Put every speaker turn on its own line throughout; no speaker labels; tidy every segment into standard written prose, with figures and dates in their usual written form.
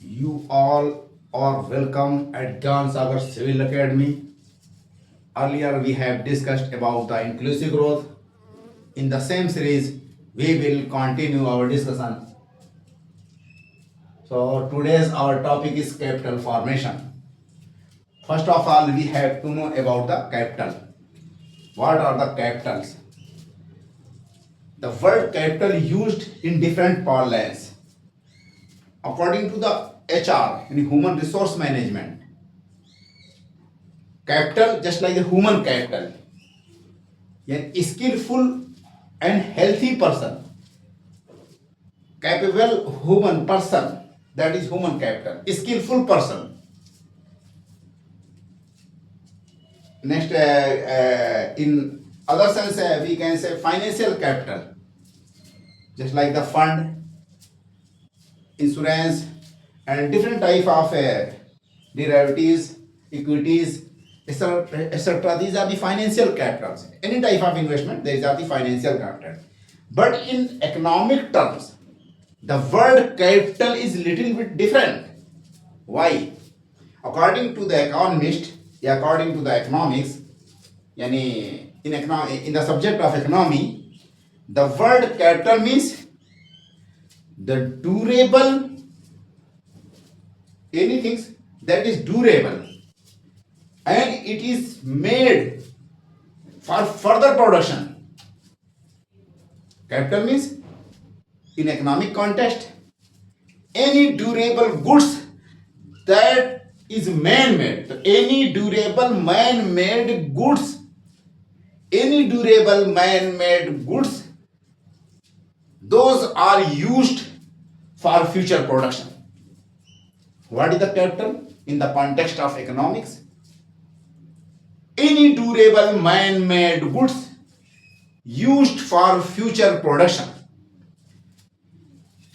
You all are welcome at Gyan Sagar Civil Academy. Earlier we have discussed about the inclusive growth. In the same series, we will continue our discussion. So today's our topic is capital formation. First of all, we have to know about the capital. What are the capitals? The word capital used in different parlance. According to the HR, in human resource management, capital just like the human capital, a skillful and healthy person, capable human person, that is human capital, skillful person. Next, in other sense, we can say financial capital, just like the fund, insurance, and different type of derivatives, equities, etc. etc. These are the financial capitals. Any type of investment, these are the financial capital. But in economic terms, the word capital is little bit different. Why? According to the economist, according to the economics, yani in the subject of economy, the word capital means the durable, anything that is durable and it is made for further production. Capital means in economic context any durable goods that is man-made. Any durable man-made goods, any durable man-made goods, those are used for future production. What is the capital in the context of economics? Any durable man-made goods used for future production.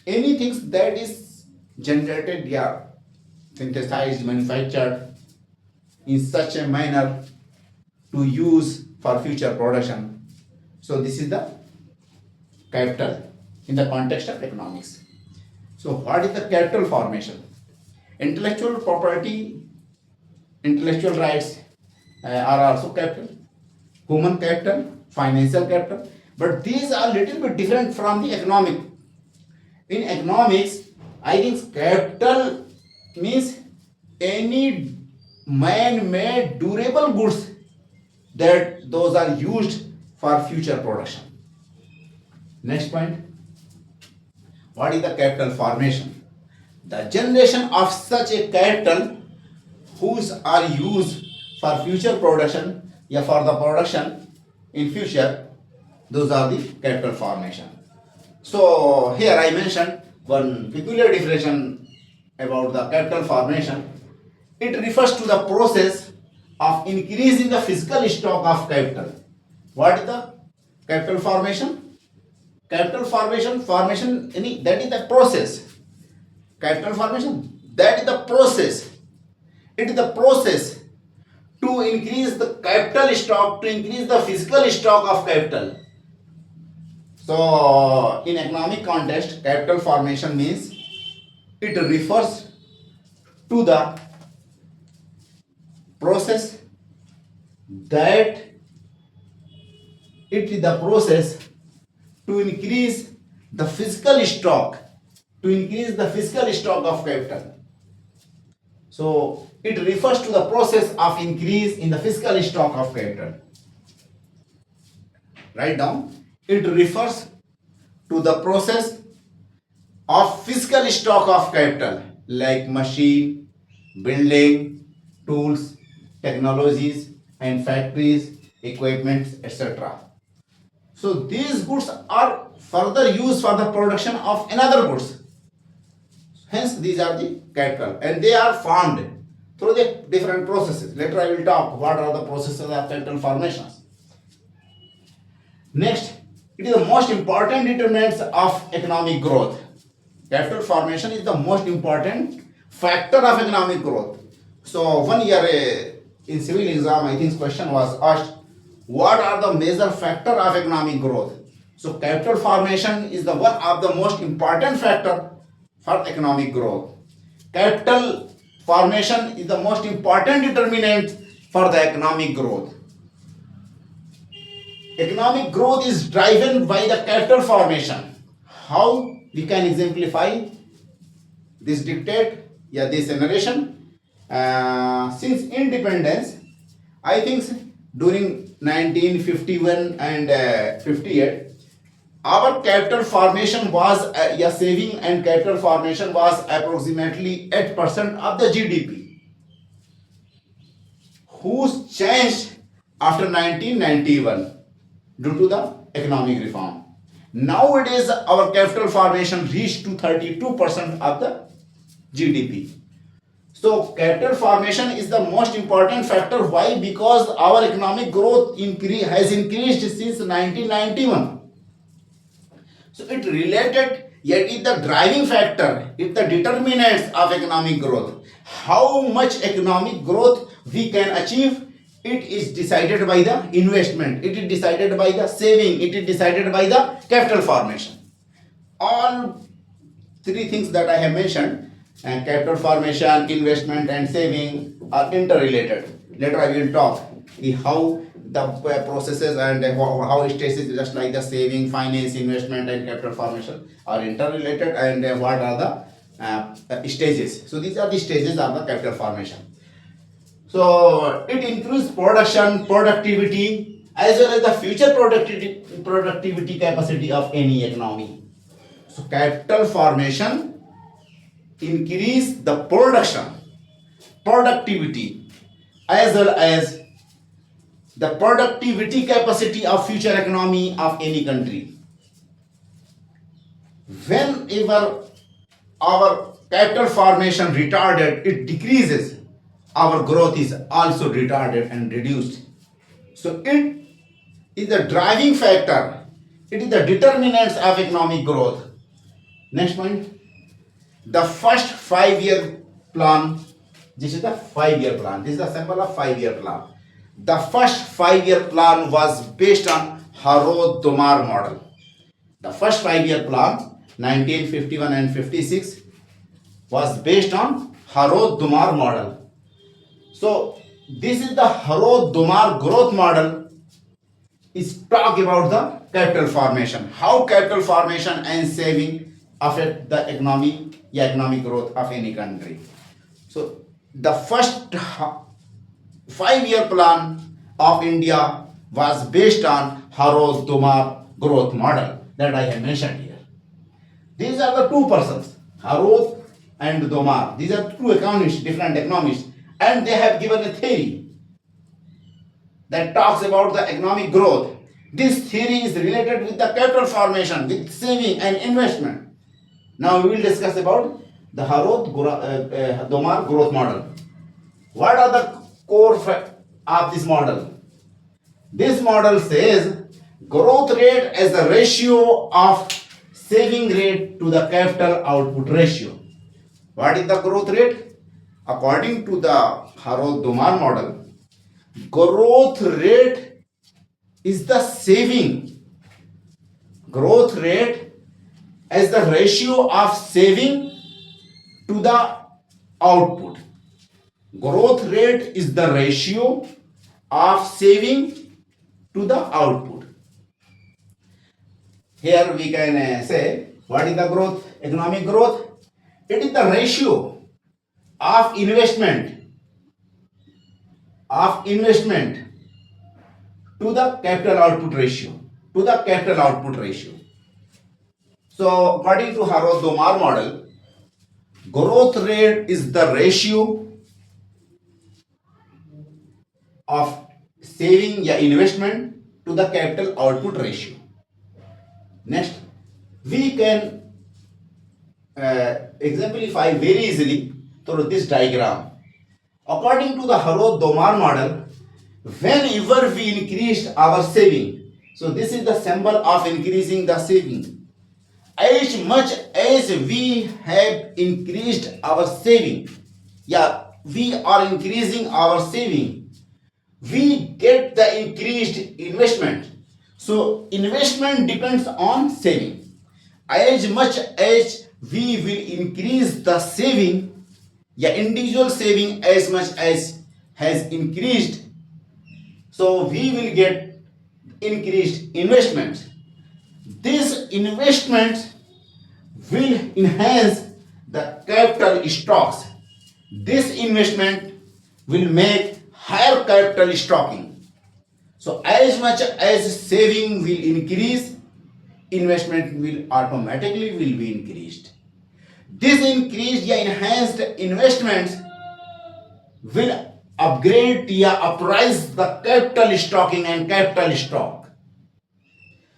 Anything that is generated, synthesized, manufactured in such a manner to use for future production. So this is the capital in the context of economics. So what is the capital formation? Intellectual property, intellectual rights are also capital, human capital, financial capital, but these are little bit different from the economic. In economics, I think capital means any man-made durable goods that those are used for future production. Next point, what is the capital formation? The generation of such a capital whose are used for future production, for the production in future, those are the capital formation. So here I mentioned one peculiar definition about the capital formation. It refers to the process of increasing the physical stock of capital. What is the capital formation? Capital formation, that is the process. Capital formation, that is the process. It is the process to increase the capital stock, to increase the physical stock of capital. So in economic context, capital formation means it refers to the process that it is the process to increase the physical stock, of capital. So it refers to the process of increase in the physical stock of capital. Write down. It refers to the process of physical stock of capital like machine, building, tools, technologies and factories, equipments, etc. So these goods are further used for the production of another goods. Hence these are the capital and they are formed through the different processes. Later I will talk what are the processes of capital formations. Next, it is the most important determinants of economic growth. Capital formation is the most important factor of economic growth. So one year in civil exam, I think question was asked, what are the major factor of economic growth? So capital formation is the one of the most important factor for economic growth. capital formation is the most important determinant for the economic growth. Economic growth is driven by the capital formation. How we can exemplify this dictate, yeah, this narration? Since independence, I think during 1951 and 58, our capital formation was saving and capital formation was approximately 8% of the GDP, whose changed after 1991 due to the economic reform. Nowadays, our capital formation reached to 32% of the GDP. So capital formation is the most important factor. Why? Because our economic growth has increased since 1991. So it related, yet it the driving factor, it the determinants of economic growth. How much economic growth we can achieve, it is decided by the investment, it is decided by the saving, it is decided by the capital formation. All three things that I have mentioned, and capital formation, investment and saving are interrelated. Later I will talk how the processes and how stages just like the saving, finance, investment and capital formation are interrelated, and what are the stages. So these are the stages of the capital formation. So it increases production, productivity as well as the future productivity capacity of any economy. So capital formation increase the production, productivity as well as the productivity capacity of future economy of any country. Whenever our capital formation retarded, it decreases, our growth is also retarded and reduced. So it is the driving factor, it is the determinants of economic growth. Next point, the first 5-year plan. This is the 5-year plan. This is the symbol of 5-year plan. The first 5-year plan was based on Harrod-Domar model. The first 5-year plan, 1951 and 56, was based on Harrod-Domar model. So this is the Harrod-Domar growth model. Is talk about the capital formation, how capital formation and saving affect the economic growth of any country. So the first 5-year plan of India was based on Harrod-Domar growth model that I have mentioned here. These are the two persons, Harrod and Domar. These are two economists, different economists, and they have given a theory that talks about the economic growth. This theory is related with the capital formation, with saving and investment. Now we will discuss about the Harrod-Domar growth model. What are the core of this model? This model says growth rate as the ratio of saving rate to the capital output ratio. What is the growth rate? According to the Harrod-Domar model, growth rate is the saving. Growth rate as the ratio of saving to the output. Growth rate is the ratio of saving to the output. Here we can say, what is the growth? Economic growth. It is the ratio of investment to the capital output ratio. So according to Harrod-Domar model, growth rate is the ratio of saving या investment to the capital output ratio. Next, we can exemplify very easily through this diagram. According to the Harrod-Domar model, whenever we increased our saving, so this is the symbol of increasing the saving. As much as we have increased our saving, we are increasing our saving, we get the increased investment. So investment depends on saving. As much as we will increase the saving, Yeah, individual saving as much as has increased, so we will get increased investments. This investment will enhance the capital stocks. This investment will make higher capital stocking. So as much as saving will increase, investment will automatically will be increased. This increased या enhanced investments will upgrade या uprise the capital stocking and capital stock.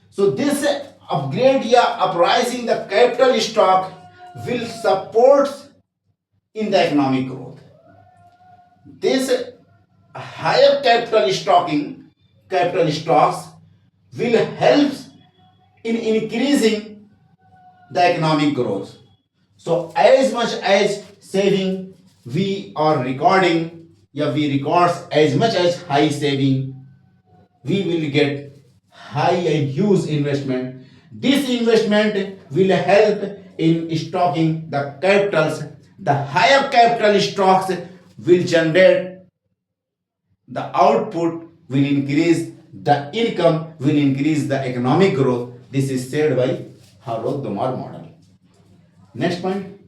So this upgrade या uprising the capital stock will support in the economic growth. This higher capital stocks will help in increasing the economic growth. So as much as saving we are recording, yeah, we records as much as high saving, we will get high and huge investment. This investment will help in stocking the capitals. The higher capital stocks will generate the output, will increase the income, will increase the economic growth. This is said by Harrod Domar model. Next point.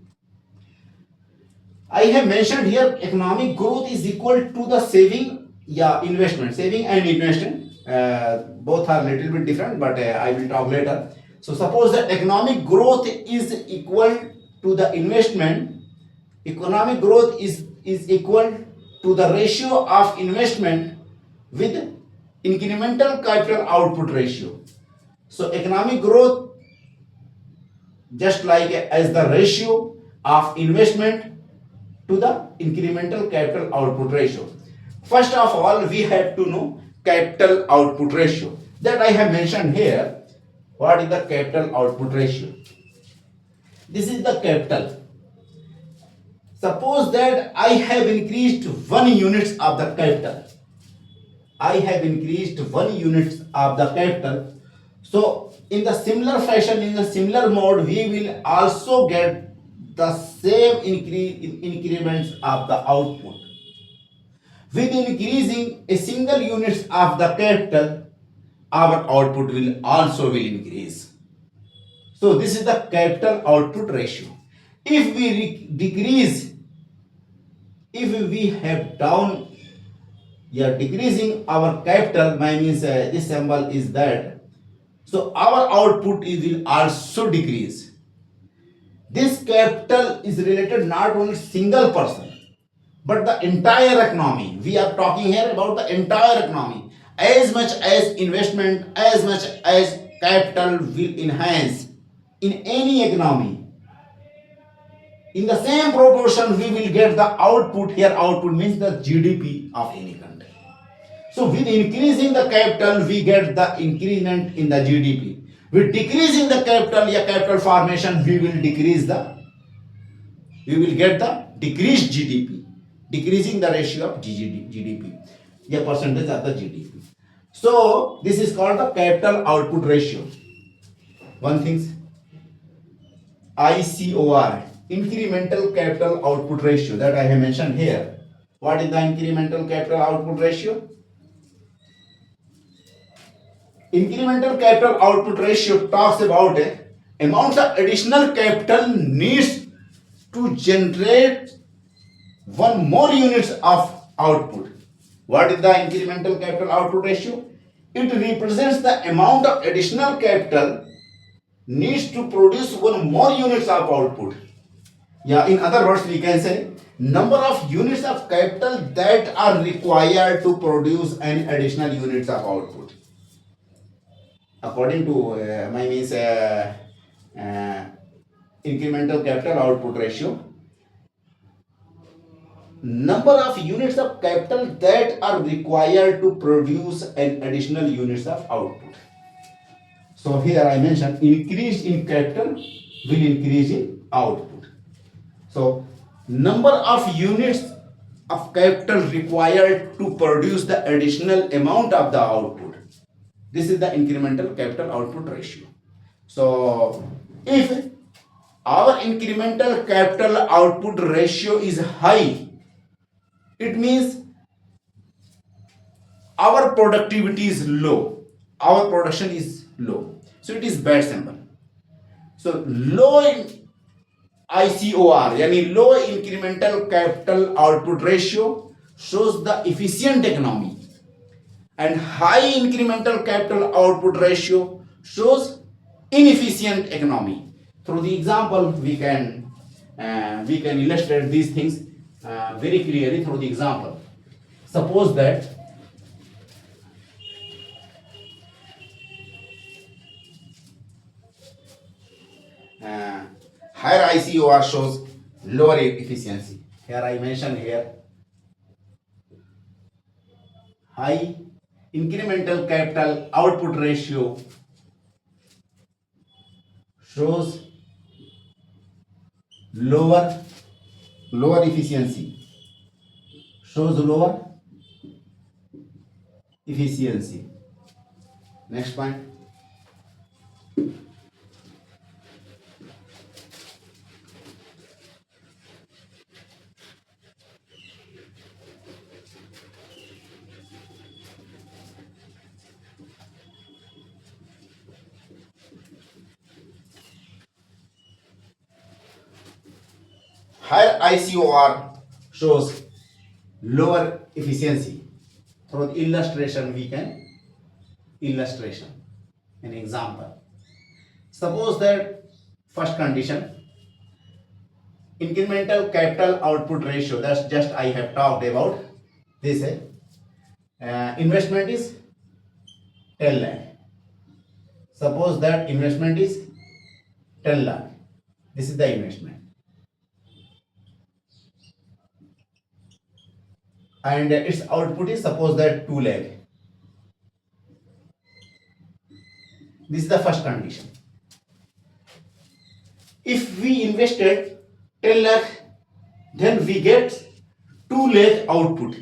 I have mentioned here economic growth is equal to the saving, yeah, investment. Saving and investment both are little bit different, but I will talk later. So suppose that economic growth is equal to the investment. Economic growth is equal to the ratio of investment with incremental capital output ratio. So economic growth just like as the ratio of investment to the incremental capital output ratio. First of all, we have to know capital output ratio that I have mentioned here. What is the capital output ratio? This is the capital. Suppose that I have increased 1 units of the capital. I have increased 1 units of the capital. So in the similar fashion, in the similar mode, we will also get the same increments of the output. With increasing a single units of the capital, our output will also will increase. So this is the capital output ratio. If we decrease, if we have down, yeah, decreasing our capital, means this symbol is that. So our output will also decrease. This capital is related not only single person, but the entire economy. We are talking here about the entire economy. As much as investment, as much as capital will enhance in any economy, in the same proportion we will get the output. Here output means the GDP of any country. So with increasing the capital, we get the increment in the GDP. With decreasing the capital, yeah, capital formation, we will get the decreased GDP, decreasing the ratio of GDP, yeah, percentage of the GDP. So this is called the capital output ratio. One thing, ICOR, incremental capital output ratio, that I have mentioned here. What is the incremental capital output ratio? Incremental capital output ratio talks about amount of additional capital needs to generate 1 more units of output. What is the incremental capital output ratio? It represents the amount of additional capital needs to produce 1 more units of output. Yeah, in other words, we can say number of units of capital that are required to produce an additional units of output. According to incremental capital output ratio, number of units of capital that are required to produce an additional units of output. So here I mentioned increase in capital will increase in output. So number of units of capital required to produce the additional amount of the output. This is the incremental capital output ratio. So if our incremental capital output ratio is high, it means our productivity is low, our production is low, so it is bad symbol. So low in ICOR यानी low incremental capital output ratio shows the efficient economy, and high incremental capital output ratio shows inefficient economy. Through the example we can illustrate these things very clearly through the example. Suppose that higher ICOR shows lower efficiency. Here I mention here high incremental capital output ratio shows lower efficiency, shows lower efficiency. Next point. Higher ICOR shows lower efficiency. Through the illustration we can illustration an example. Suppose that first condition, incremental capital output ratio, that's just I have talked about this. Investment is 10 lakh. Suppose that investment is 10 lakh. This is the investment. And its output is suppose that 2 lakh. This is the first condition. If we invested 10 lakh, then we get 2 lakh output.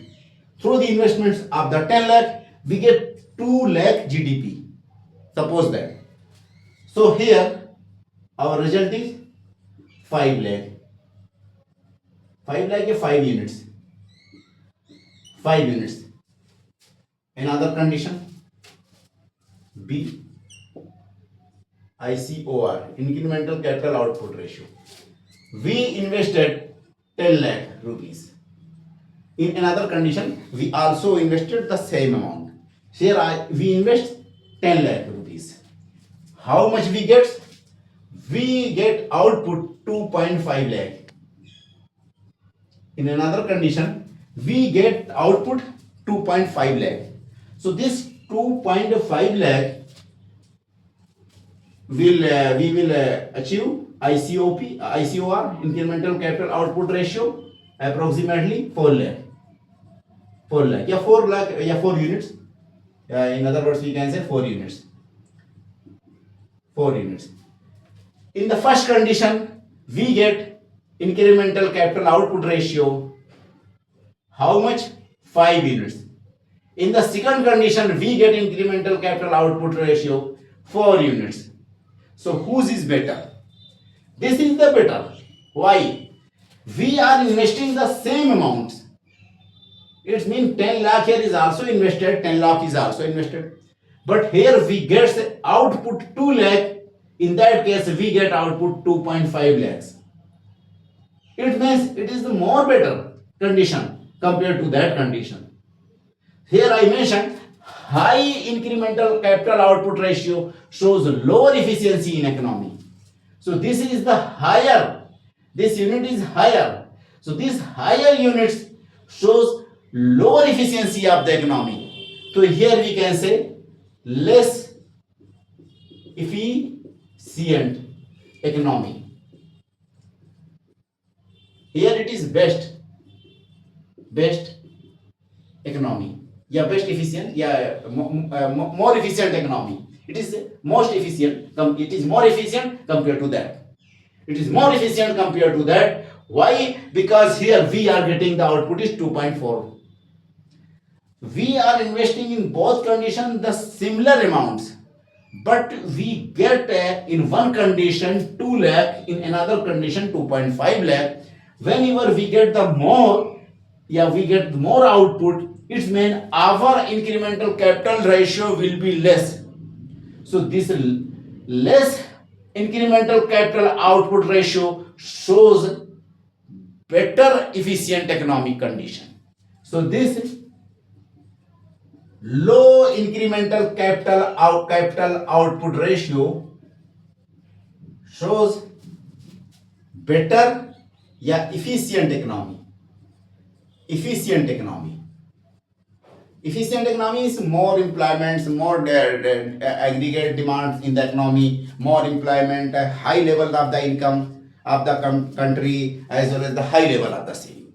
Through the investments of the 10 lakh, we get 2 lakh GDP. Suppose that. So here our result is 5 lakh. 5 lakh is 5 units. 5 units. Another condition B, ICOR, incremental capital output ratio. We invested 10 lakh rupees. In another condition, we also invested the same amount. Here we invest 10 lakh rupees. How much we get? We get output 2.5 lakh. In another condition, we get output 2.5 lakh. So this 2.5 lakh we will achieve ICOR, incremental capital output ratio, approximately 4 lakh. 4 lakh, yeah, 4 lakh, yeah, 4 units. In other words, we can say 4 units. 4 units. In the first condition, we get incremental capital output ratio. How much? 5 units. In the second condition, we get incremental capital output ratio 4 units. So whose is better? This is the better. Why? We are investing the same amounts. It means 10 lakh here is also invested, 10 lakh is also invested. But here we get output 2 lakh. In that case, we get output 2.5 lakhs. It means it is the more better condition compared to that condition. Here I mentioned high incremental capital output ratio shows lower efficiency in economy. So this is the higher, this unit is higher. So these higher units shows lower efficiency of the economy. So here we can say less efficient economy. Here it is best economy. Yeah, best efficient, yeah, more efficient economy. It is most efficient, it is more efficient compared to that. It is more efficient compared to that. Why? Because here we are getting the output is 2.4. We are investing in both conditions the similar amounts. but we get in one condition 2 lakh, in another condition 2.5 lakh. Whenever we get the more, yeah, we get more output, it means our incremental capital ratio will be less. So this less incremental capital output ratio shows better efficient economic condition. So this low incremental capital output ratio shows better, yeah, efficient economy. Efficient economy. Efficient economy is more employments, more aggregate demands in the economy, more employment, a high level of the income of the country, as well as the high level of the saving.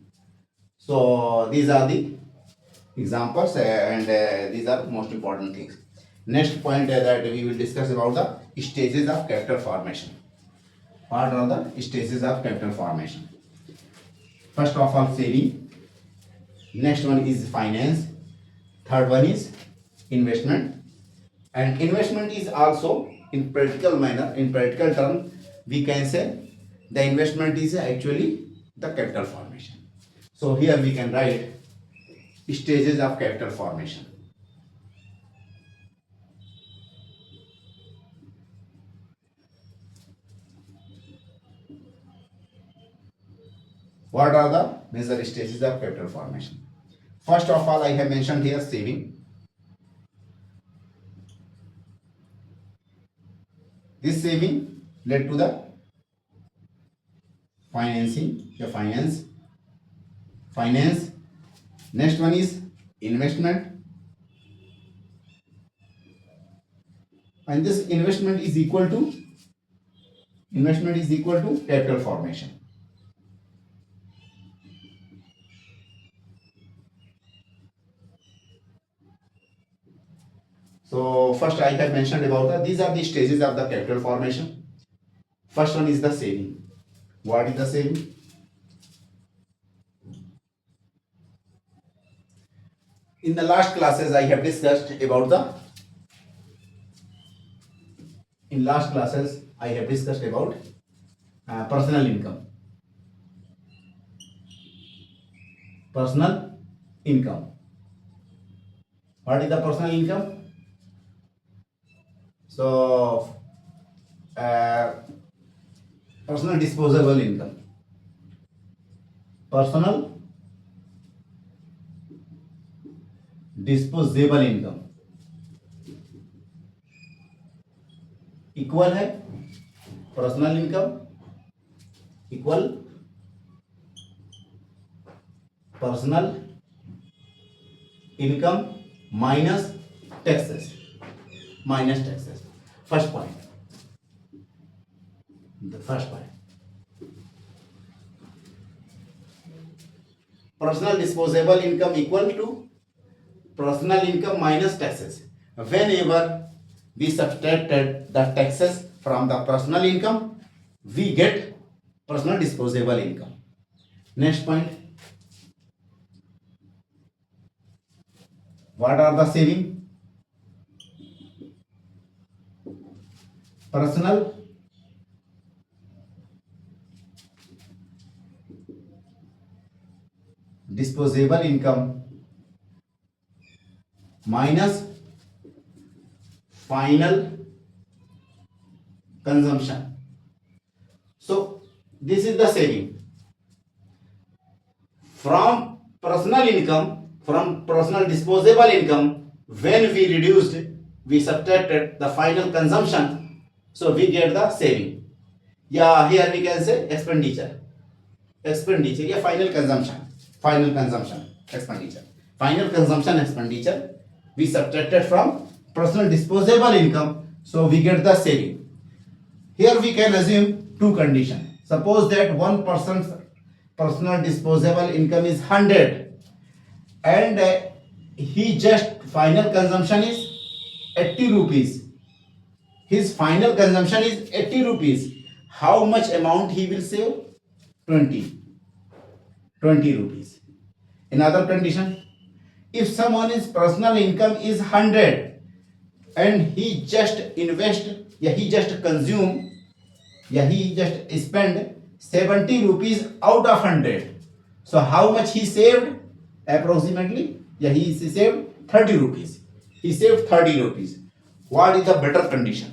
So these are the examples, and these are most important things. Next point that we will discuss about the stages of capital formation. What are the stages of capital formation? First of all, saving. Next one is finance. Third one is investment. And investment is also in practical manner, in practical term, we can say the investment is actually the capital formation. So here we can write stages of capital formation. What are the major stages of capital formation? First of all, I have mentioned here saving. This saving led to the financing, the finance. Next one is investment, and this investment is equal to capital formation. So first I have mentioned about these are the stages of the capital formation. First one is the saving. What is the saving? In the last classes I have discussed about the personal income. Personal income. What is the personal income? So personal disposable income. Personal disposable income equal है personal income equal personal income minus taxes. First point. The first point. Personal disposable income equal to personal income minus taxes. Whenever we subtracted the taxes from the personal income, we get personal disposable income. Next point. What are the saving? Personal disposable income minus final consumption. So this is the saving from personal income, from personal disposable income. When we subtracted the final consumption, so we get the saving. Yeah, here we can say expenditure, yeah, final consumption expenditure we subtracted from personal disposable income, so we get the saving. Here we can assume two conditions. Suppose that one person's personal disposable income is 100 and he just final consumption is 80 rupees. His final consumption is 80 rupees. How much amount he will save? 20 rupees. Another condition, if someone's personal income is 100 and he just invest, yeah, he just consume, yeah, he just spend 70 rupees out of 100. So how much he saved? Approximately, yeah, he saved 30 rupees. He saved 30 rupees. What is the better condition?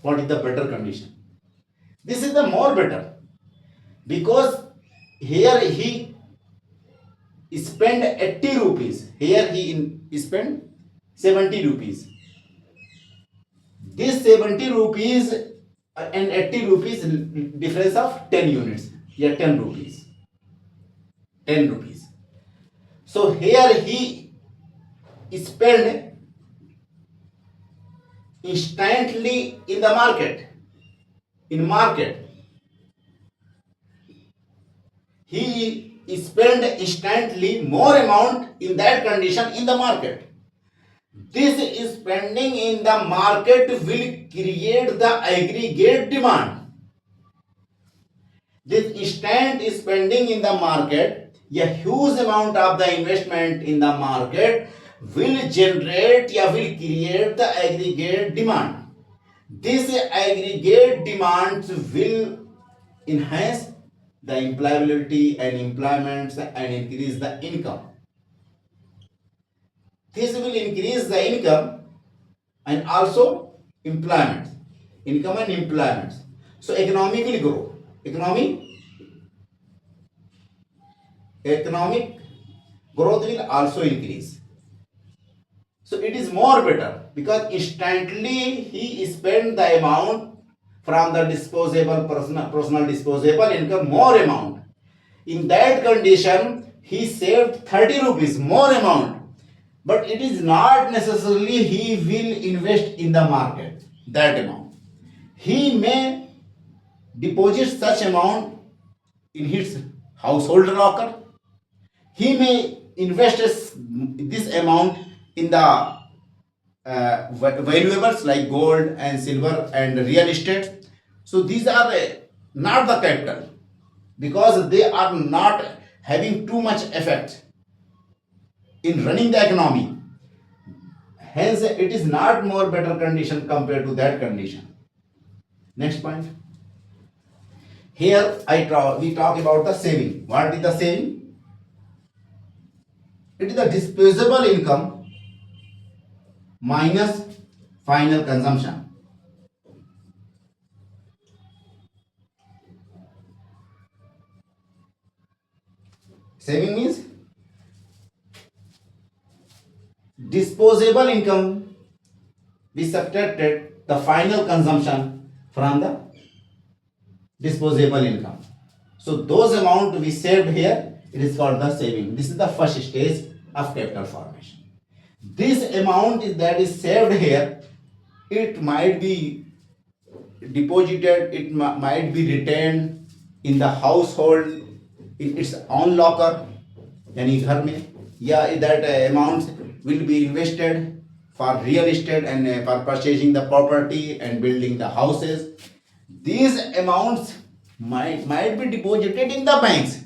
What is the better condition? This is the more better, because here he spend 80 rupees, here he spend 70 rupees. This 70 rupees and 80 rupees difference of 10 units, yeah, 10 rupees, 10 rupees. So here he spend instantly in the market, in market he spend instantly more amount in that condition in the market. This spending in the market will create the aggregate demand. This instant spending in the market, a huge amount of the investment in the market will generate, will create the aggregate demand. This aggregate demands will enhance the employability and employments and increase the income. This will increase the income and also employment, income and employment. So economy will grow. Economic growth will also increase. So it is more better, because instantly he spend the amount from the disposable personal disposable income, more amount. In that condition he saved 30 rupees more amount, but it is not necessarily he will invest in the market that amount. He may deposit such amount in his household locker. He may invest this amount in the valuables like gold and silver and real estate. So these are not the capital, because they are not having too much effect in running the economy. Hence, it is not more better condition compared to that condition. Next point. Here we talk about the saving. What is the saving? It is the disposable income minus final consumption. Saving means disposable income, we subtracted the final consumption from the disposable income. So those amount we saved here, it is called the saving. This is the first stage of capital formation. This amount that is saved here, it might be deposited, it might be retained in the household in its own locker, यानी घर में, या that amount will be invested for real estate and for purchasing the property and building the houses. These amounts might be deposited in the banks.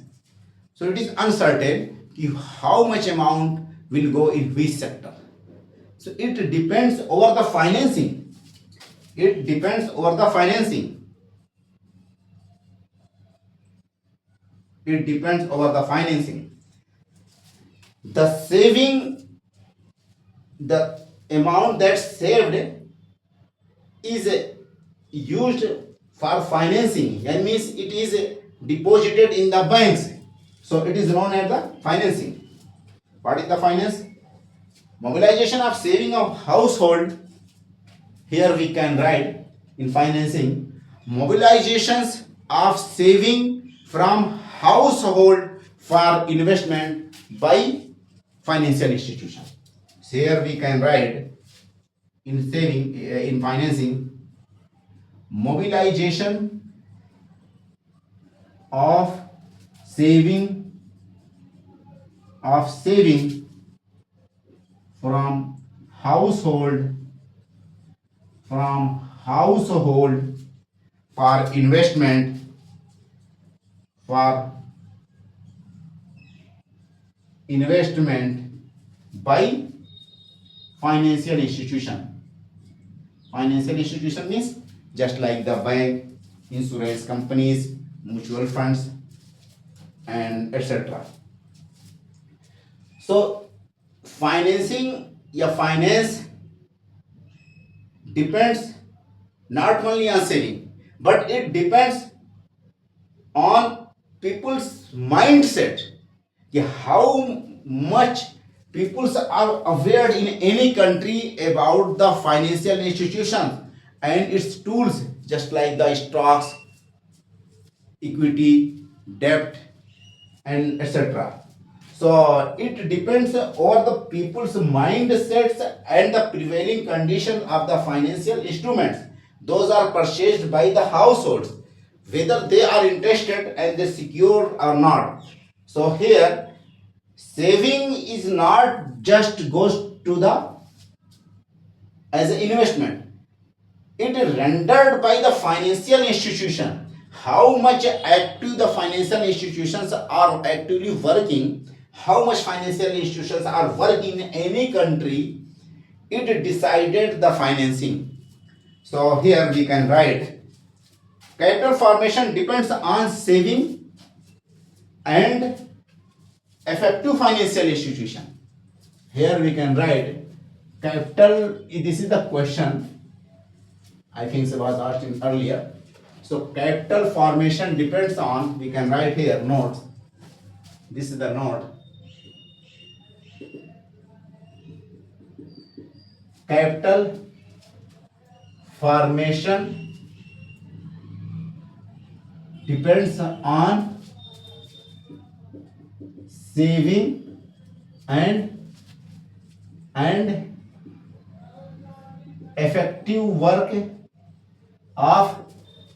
So it is uncertain how much amount will go in which sector. So it depends over the financing. It depends over the financing. It depends over the financing. The saving, the amount that's saved is used for financing. That means it is deposited in the banks. So it is known as the financing. What is the finance? Mobilization of saving of household. Here we can write in financing, mobilizations of saving from household for investment by financial institution. So here we can write in saving, in financing, mobilization of saving from household for investment by financial institution. Financial institution means just like the bank, insurance companies, mutual funds, and etc. So financing या finance depends not only on saving, but it depends on people's mindset. How much people are aware in any country about the financial institutions and its tools, just like the stocks, equity, debt, and etc. So it depends on the people's mindsets and the prevailing condition of the financial instruments. Those are purchased by the households, whether they are interested and they secure or not. So here, saving is not just goes to the as an investment. It is rendered by the financial institution. How much active the financial institutions are actively working, how much financial institutions are working in any country, it decided the financing. So here we can write capital formation depends on saving and effective financial institution. Here we can write capital, this is the question I think it was asked in earlier. So capital formation depends on, we can write here notes. This is the note. Capital formation depends on saving and effective work of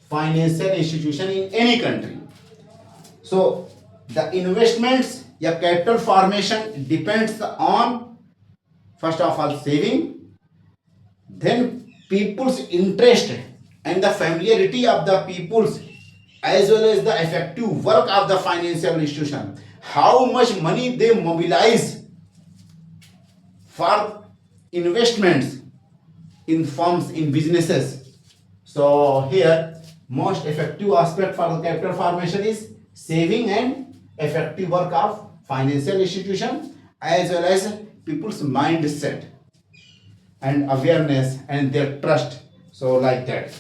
financial institution in any country. So the investments या capital formation depends on first of all saving, then people's interest and the familiarity of the people's as well as the effective work of the financial institution. How much money they mobilize for investments in firms, in businesses. So here most effective aspect for the capital formation is saving and effective work of financial institution as well as people's mindset and awareness and their trust. So like that.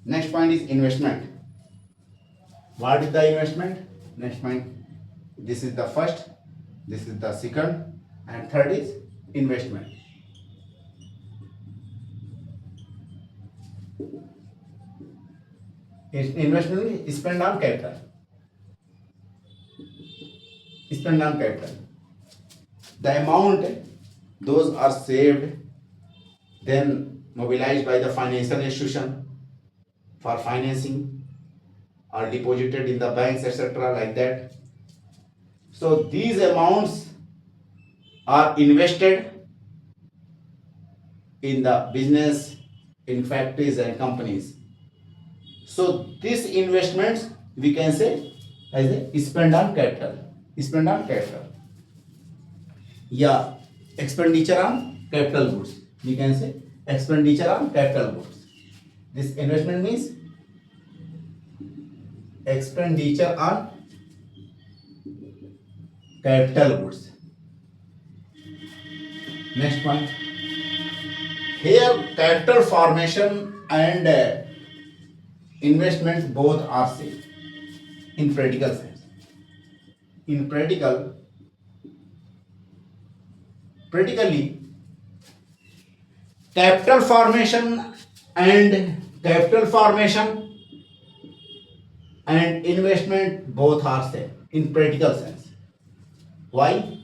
Next point is investment. What is the investment? Next point. This is the first, this is the second, and third is investment. Investment is spent on capital. Spend on capital. The amount those are saved, then mobilized by the financial institution for financing, are deposited in the banks, etc. like that. So these amounts are invested in the business, in factories and companies. So these investments we can say as a spend on capital. Spend on capital. Yeah, expenditure on capital goods. We can say expenditure on capital goods. This investment means expenditure on capital goods. Next point. Here capital formation and investment both are same in practical sense. In practically capital formation and investment both are same in practical sense. Why?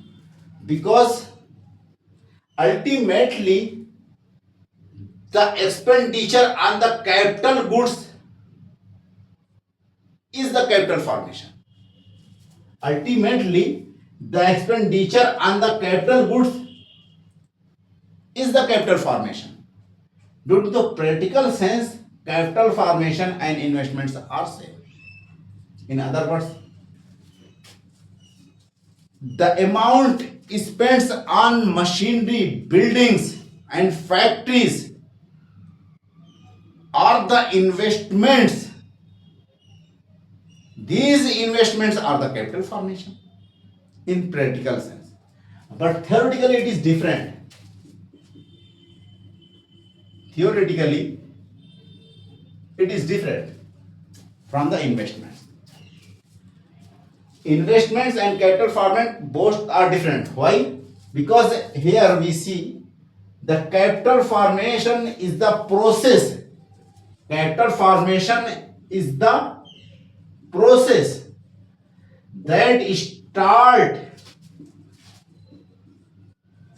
Because ultimately the expenditure on the capital goods is the capital formation. Ultimately the expenditure on the capital goods is the capital formation. Due to the practical sense, capital formation and investments are same. In other words, the amount spent on machinery, buildings, and factories are the investments. These investments are the capital formation in practical sense. But theoretically it is different. Theoretically it is different from the investments. Investments and capital formation both are different. Why? Because here we see the capital formation is the process. Capital formation is the process that start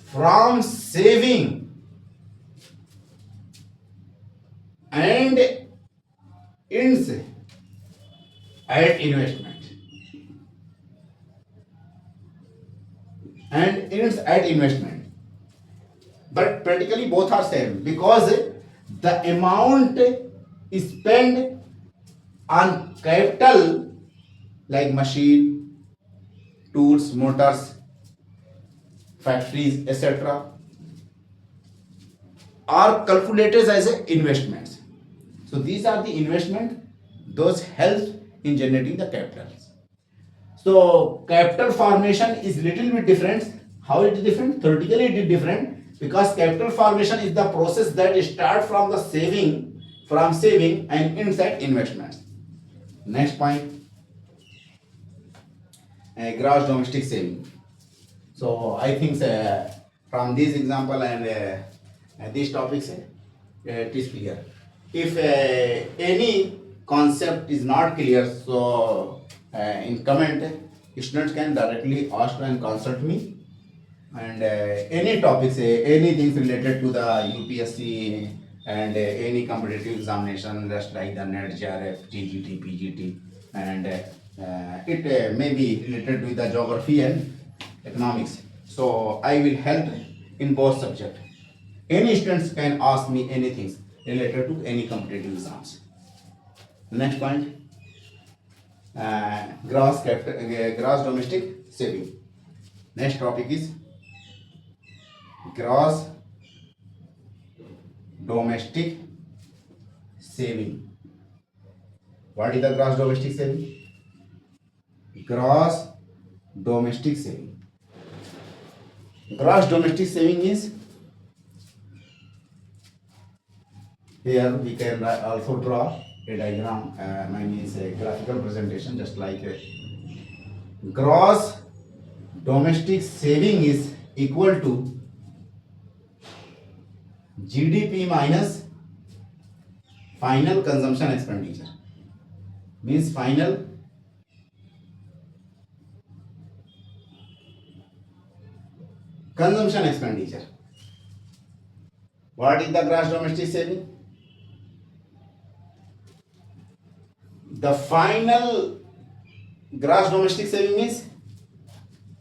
from saving and ends at investment. And ends at investment. But practically both are same because the amount is spent on capital like machine, tools, motors, factories, etc. are calculated as investments. So these are the investment, those help in generating the capitals. So capital formation is little bit different. How it is different? Theoretically it is different because capital formation is the process that start from the saving and ends at investments. Next point, gross domestic saving. So I think from this example and these topics, it is clear. If any concept is not clear, so in comment, students can directly ask and consult me. And any topics, anything related to the UPSC and any competitive examination, just like the NET, JRF, TGT, PGT, and it may be related with the geography and economics. So I will help in both subjects. Any students can ask me anything related to any competitive exams. Next point, gross domestic saving. Next topic is gross domestic saving. What is the gross domestic saving? Gross domestic saving. Gross domestic saving is, here we can also draw a diagram, means a graphical presentation, just like gross domestic saving is equal to GDP minus final consumption expenditure. Means final consumption expenditure. What is the gross domestic saving? The final gross domestic saving is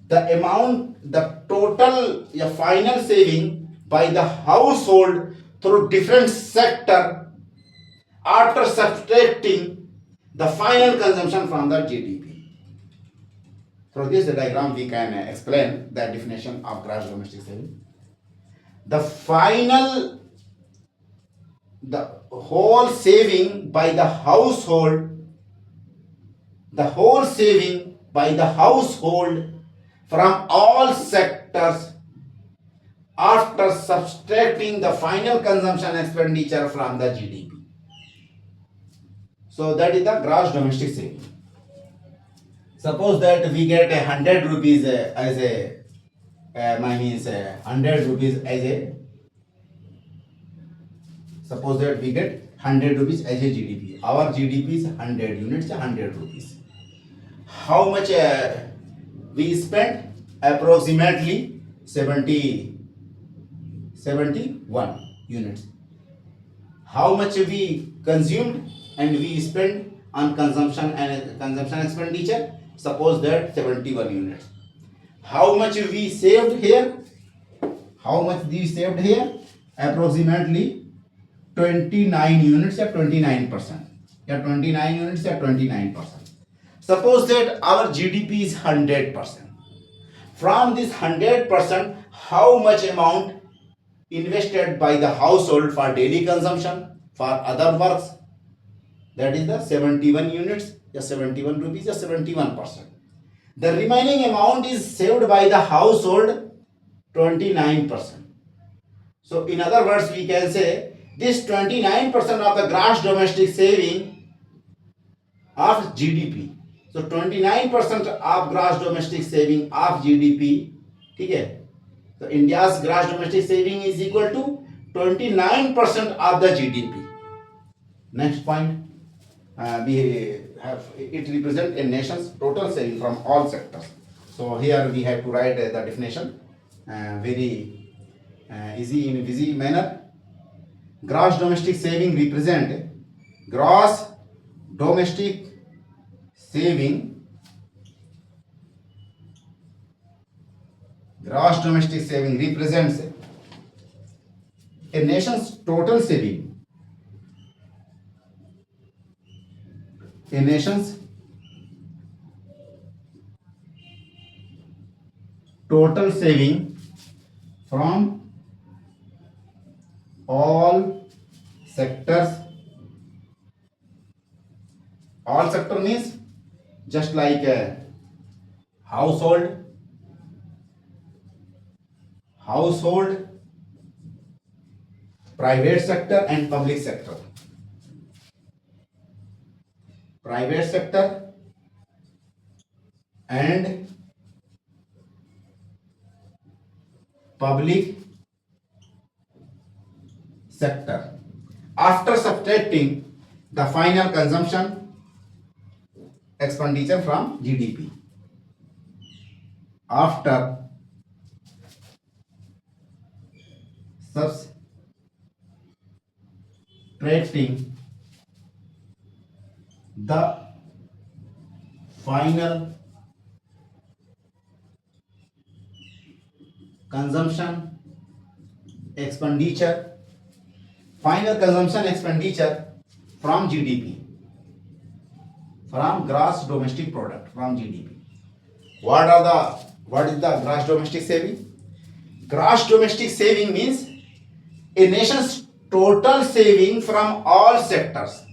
the amount, the total final saving by the household through different sector after subtracting the final consumption from the GDP. Through this diagram we can explain the definition of gross domestic saving. The whole saving by the household, from all sectors after subtracting the final consumption expenditure from the GDP. So that is the gross domestic saving. Suppose that we get 100 rupees as a 100 rupees as a, suppose that we get 100 rupees as a GDP. Our GDP is 100 units, 100 rupees. How much we spent? Approximately 71 units. How much we consumed and we spent on consumption and consumption expenditure? Suppose that 71 units. How much we saved here? Approximately 29 units or 29%. 29 units or 29%. Suppose that our GDP is 100%. From this 100%, how much amount invested by the household for daily consumption, for other works, that is the 71 units, the 71 rupees, the 71%. The remaining amount is saved by the household 29%. So in other words, we can say this 29% of the gross domestic saving of GDP. So 29% of gross domestic saving of GDP, ठीक है? So India's gross domestic saving is equal to 29% of the GDP. Next point, we have it represents a nation's total saving from all sectors. So here we have to write the definition very easy in busy manner. Gross domestic saving represent gross domestic saving. Gross domestic saving represents a nation's total saving. A nation's total saving from all sectors. All sector means just like household, private sector and public sector. Private sector and public sector. After subtracting the final consumption expenditure from GDP. After subtracting the final consumption expenditure from GDP, from gross domestic product, from GDP. What is the gross domestic saving? Gross domestic saving means a nation's total saving from all sectors.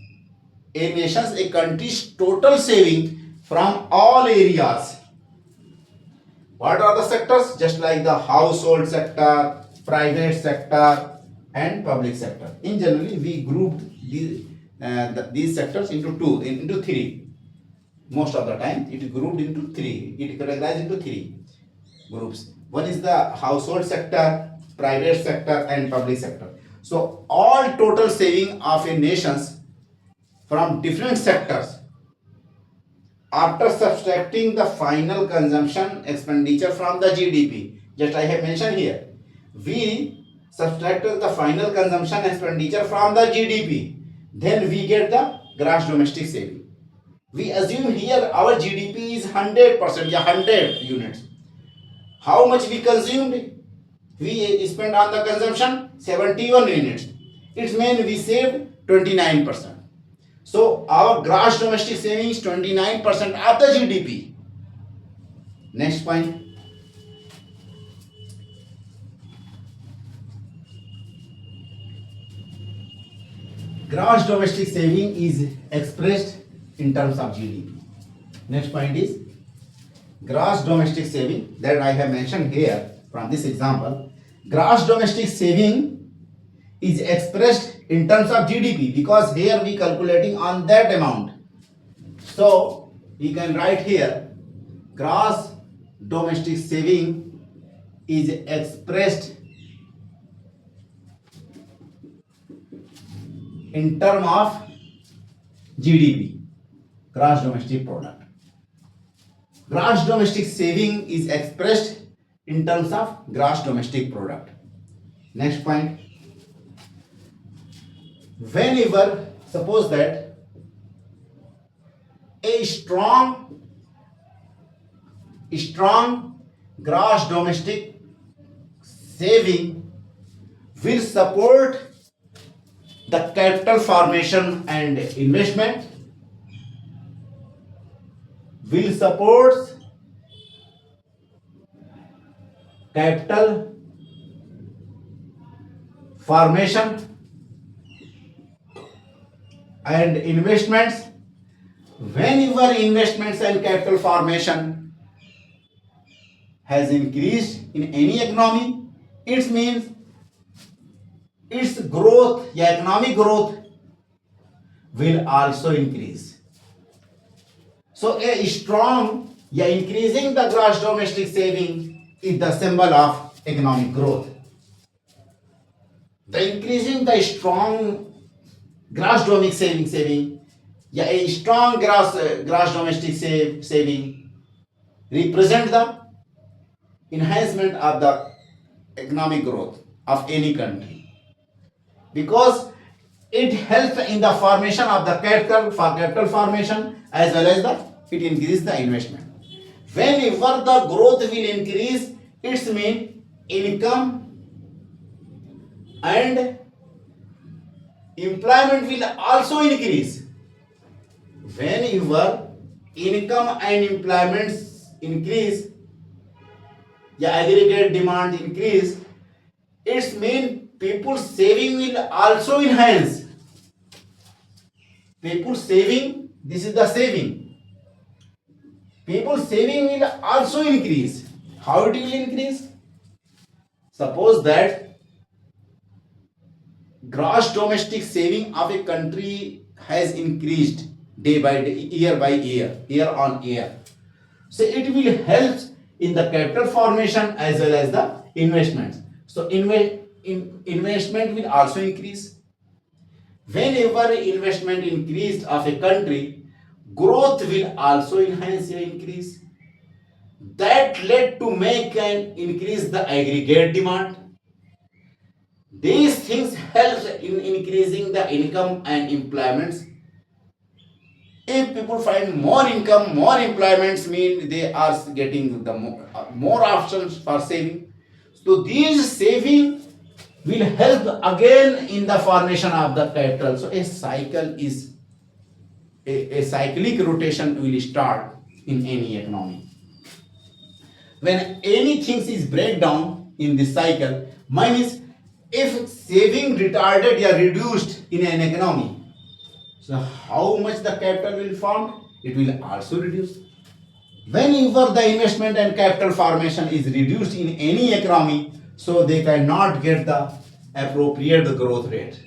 A country's total saving from all areas. What are the sectors? Just like the household sector, private sector, and public sector. In generally, we grouped these sectors into three. Most of the time, it is grouped into three. It categorized into three groups. One is the household sector, private sector, and public sector. So all total saving of a nation's from different sectors after subtracting the final consumption expenditure from the GDP. Just I have mentioned here, we subtracted the final consumption expenditure from the GDP, then we get the gross domestic saving. We assume here our GDP is 100%, 100 units. How much we consumed? We spent on the consumption 71 units. It means we saved 29%. So our gross domestic saving is 29% of the GDP. Next point. Gross domestic saving is expressed in terms of GDP. Next point is gross domestic saving that I have mentioned here from this example. Gross domestic saving is expressed in terms of GDP because here we calculating on that amount. So we can write here gross domestic saving is expressed in terms of GDP, gross domestic product. Gross domestic saving is expressed in terms of gross domestic product. Next point. Whenever, suppose that a strong gross domestic saving will support the capital formation and investment, will support capital formation and investments. Whenever investments and capital formation has increased in any economy, it means its growth, economic growth will also increase. So a strong, increasing the gross domestic saving is the symbol of economic growth. The increasing the strong gross domestic saving, a strong gross domestic saving represent the enhancement of the economic growth of any country, because it helps in the formation of the capital for capital formation, as well as it increases the investment. Whenever the growth will increase, it means income and employment will also increase. Whenever income and employment increase, the aggregate demand increase, it means people's saving will also enhance. People's saving, this is the saving. People's saving will also increase. How it will increase? Suppose that gross domestic saving of a country has increased day by day, year on year. So it will help in the capital formation as well as the investments. So investment will also increase. Whenever investment increased of a country, growth will also enhance or increase. That led to make and increase the aggregate demand. These things help in increasing the income and employments. If people find more income, more employments mean they are getting the more options for saving. So these saving will help again in the formation of the capital. So a cycle is a cyclic rotation will start in any economy. When anything is breakdown in this cycle, means if saving retarded or reduced in an economy, so how much the capital will form? It will also reduce. Whenever the investment and capital formation is reduced in any economy, so they cannot get the appropriate growth rate.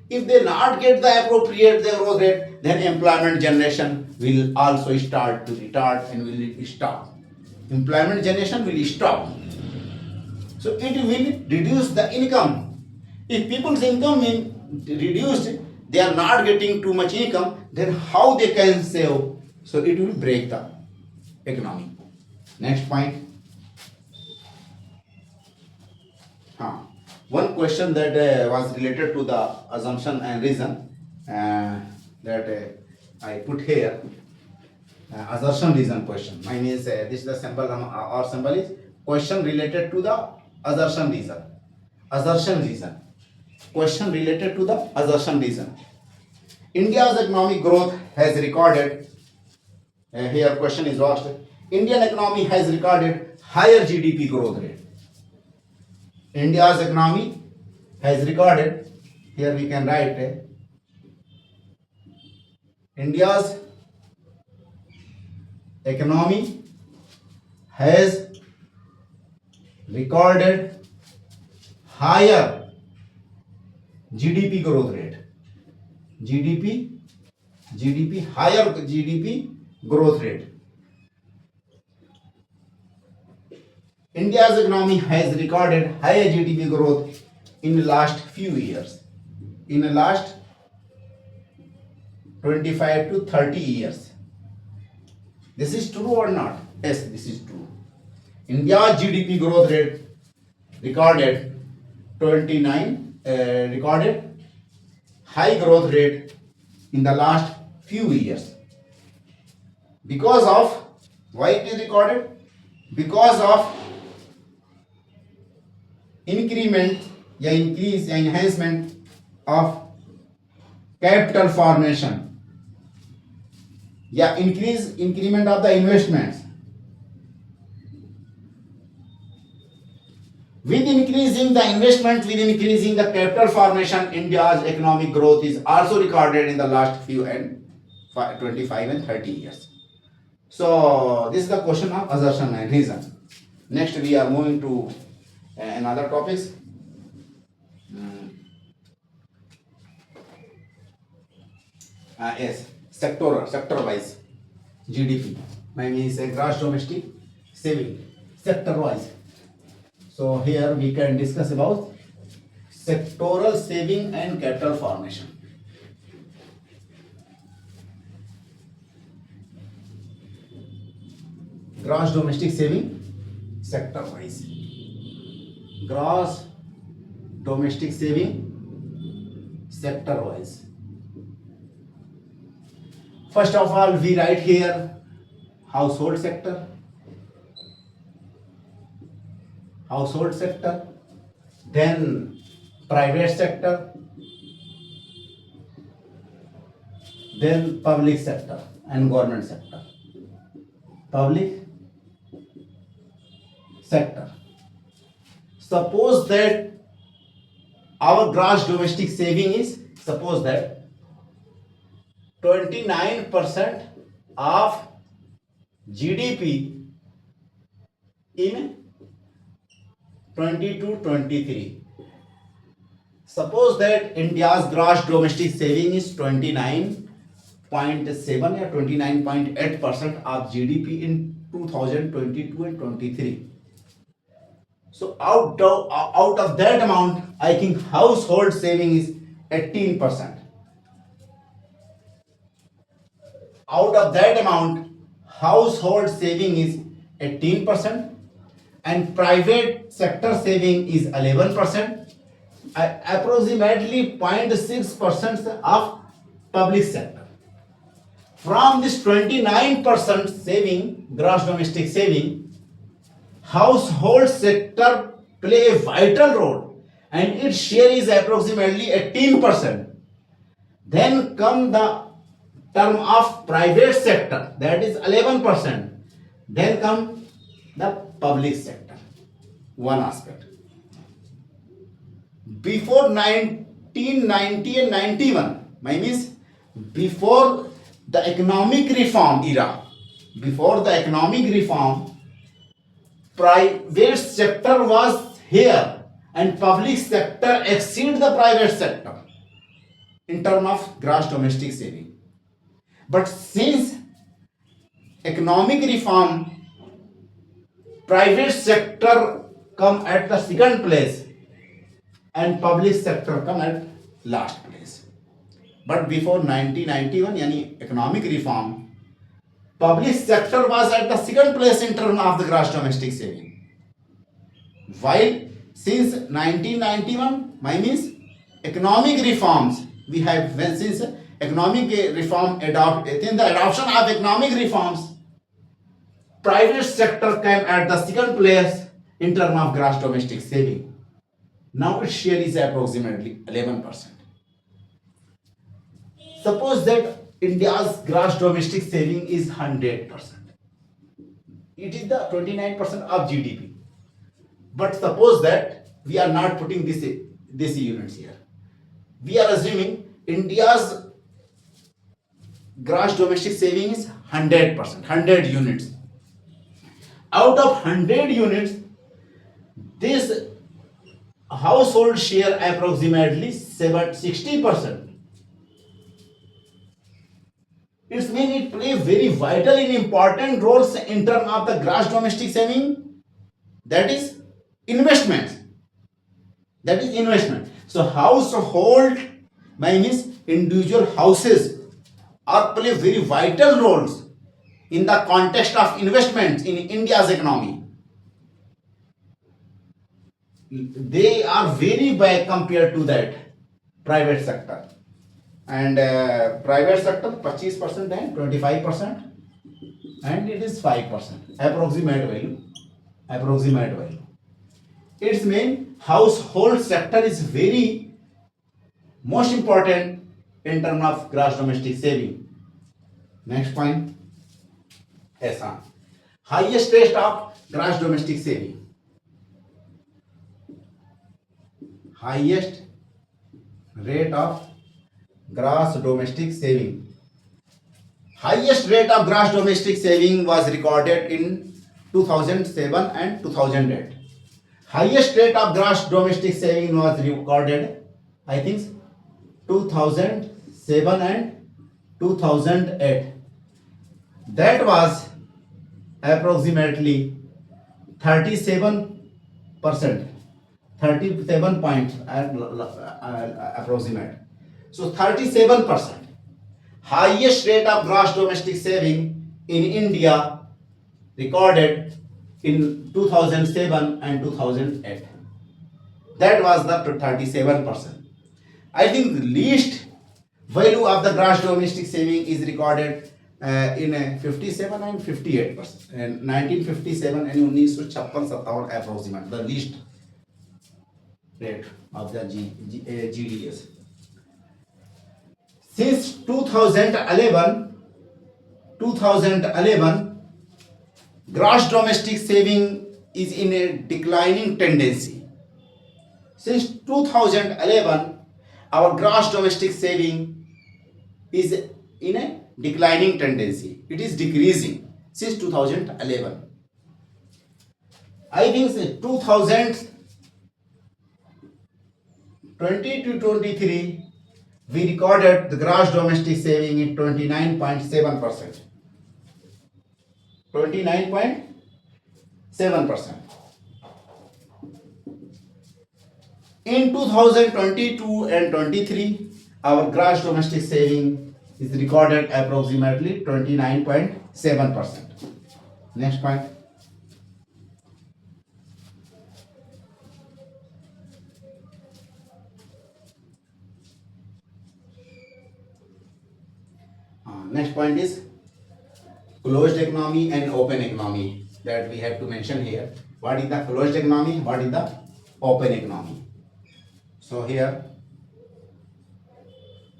If they not get the appropriate growth rate, then employment generation will also start to retard and will stop. Employment generation will stop. So it will reduce the income. If people's income is reduced, they are not getting too much income, then how they can save? So it will break the economy. Next point. One question that was related to the assumption and reason that I put here. Assertion reason question. Mine is this is the symbol or symbol is question related to the assertion reason. Assertion reason. Question related to the assertion reason. India's economic growth has recorded. Here question is asked. Indian economy has recorded higher GDP growth rate. India's economy has recorded. Here we can write India's economy has recorded higher GDP growth rate. Higher GDP growth rate. India's economy has recorded higher GDP growth in the last few years. In the last 25 to 30 years. This is true or not? Yes, this is true. India's GDP growth rate recorded recorded high growth rate in the last few years. Because of why it is recorded? Because of increment, increase, enhancement of capital formation. Increment of the investments. With increasing the investment, with increasing the capital formation, India's economic growth is also recorded in the last few and 25 and 30 years. So this is the question of assertion and reason. Next we are moving to another topics. Yes, sector wise GDP. My means a gross domestic saving sector wise. So here we can discuss about sectoral saving and capital formation. Gross domestic saving sector wise. Gross domestic saving sector wise. First of all, we write here household sector, then private sector, then public sector and government sector. Public sector. Suppose that our gross domestic saving is, suppose that 29% of GDP in 22-23. Suppose that India's gross domestic saving is 29.7 or 29.8% of GDP in 2022 and 23. So out of that amount, I think household saving is 18%. Out of that amount, household saving is 18% and private sector saving is 11%, approximately 0.6% of public sector. From this 29% saving, gross domestic saving, household sector play a vital role and its share is approximately 18%. Then come the term of private sector, that is 11%. Then come the public sector. One aspect. Before 1990 and 91, my means before the economic reform era, private sector was here and public sector exceed the private sector in terms of gross domestic saving. But since economic reform, private sector come at the second place and public sector come at last place. But before 1991, yani economic reform, public sector was at the second place in terms of the gross domestic saving. While since 1991, my means economic reforms, we have since economic reform in the adoption of economic reforms, private sector came at the second place in terms of gross domestic saving. Now its share is approximately 11%. Suppose that India's gross domestic saving is 100%. It is the 29% of GDP. But suppose that we are not putting this units here. We are assuming India's gross domestic saving is 100%, 100 units. Out of 100 units, this household share approximately 60%. It means it plays very vital and important roles in terms of the gross domestic saving. That is investment. So household, means individual houses, are play very vital roles in the context of investments in India's economy. They are very big compared to that private sector. And private sector 25% and 25%, and it is 5% approximate value. Its main household sector is very most important in terms of gross domestic saving. Next point, highest rate of gross domestic saving. highest rate of gross domestic saving. Highest rate of gross domestic saving was recorded in 2007 and 2008. Highest rate of gross domestic saving was recorded, I think, 2007 and 2008. That was approximately 37%, 37 points approximate. So 37%. Highest rate of gross domestic saving in India recorded in 2007 and 2008. That was the 37%. I think the least value of the gross domestic saving is recorded in 57 and 58%. And 1957 and 1956 approximate, the least rate of the GDS. Since 2011, gross domestic saving is in a declining tendency. Since 2011, our gross domestic saving is in a declining tendency. It is decreasing since 2011. I think 2020 to 23, we recorded the gross domestic saving in 29.7%. 29.7%. In 2022 and 23, our gross domestic saving is recorded approximately 29.7%. Next point. Next point is closed economy and open economy that we have to mention here. What is the closed economy? What is the open economy? So here,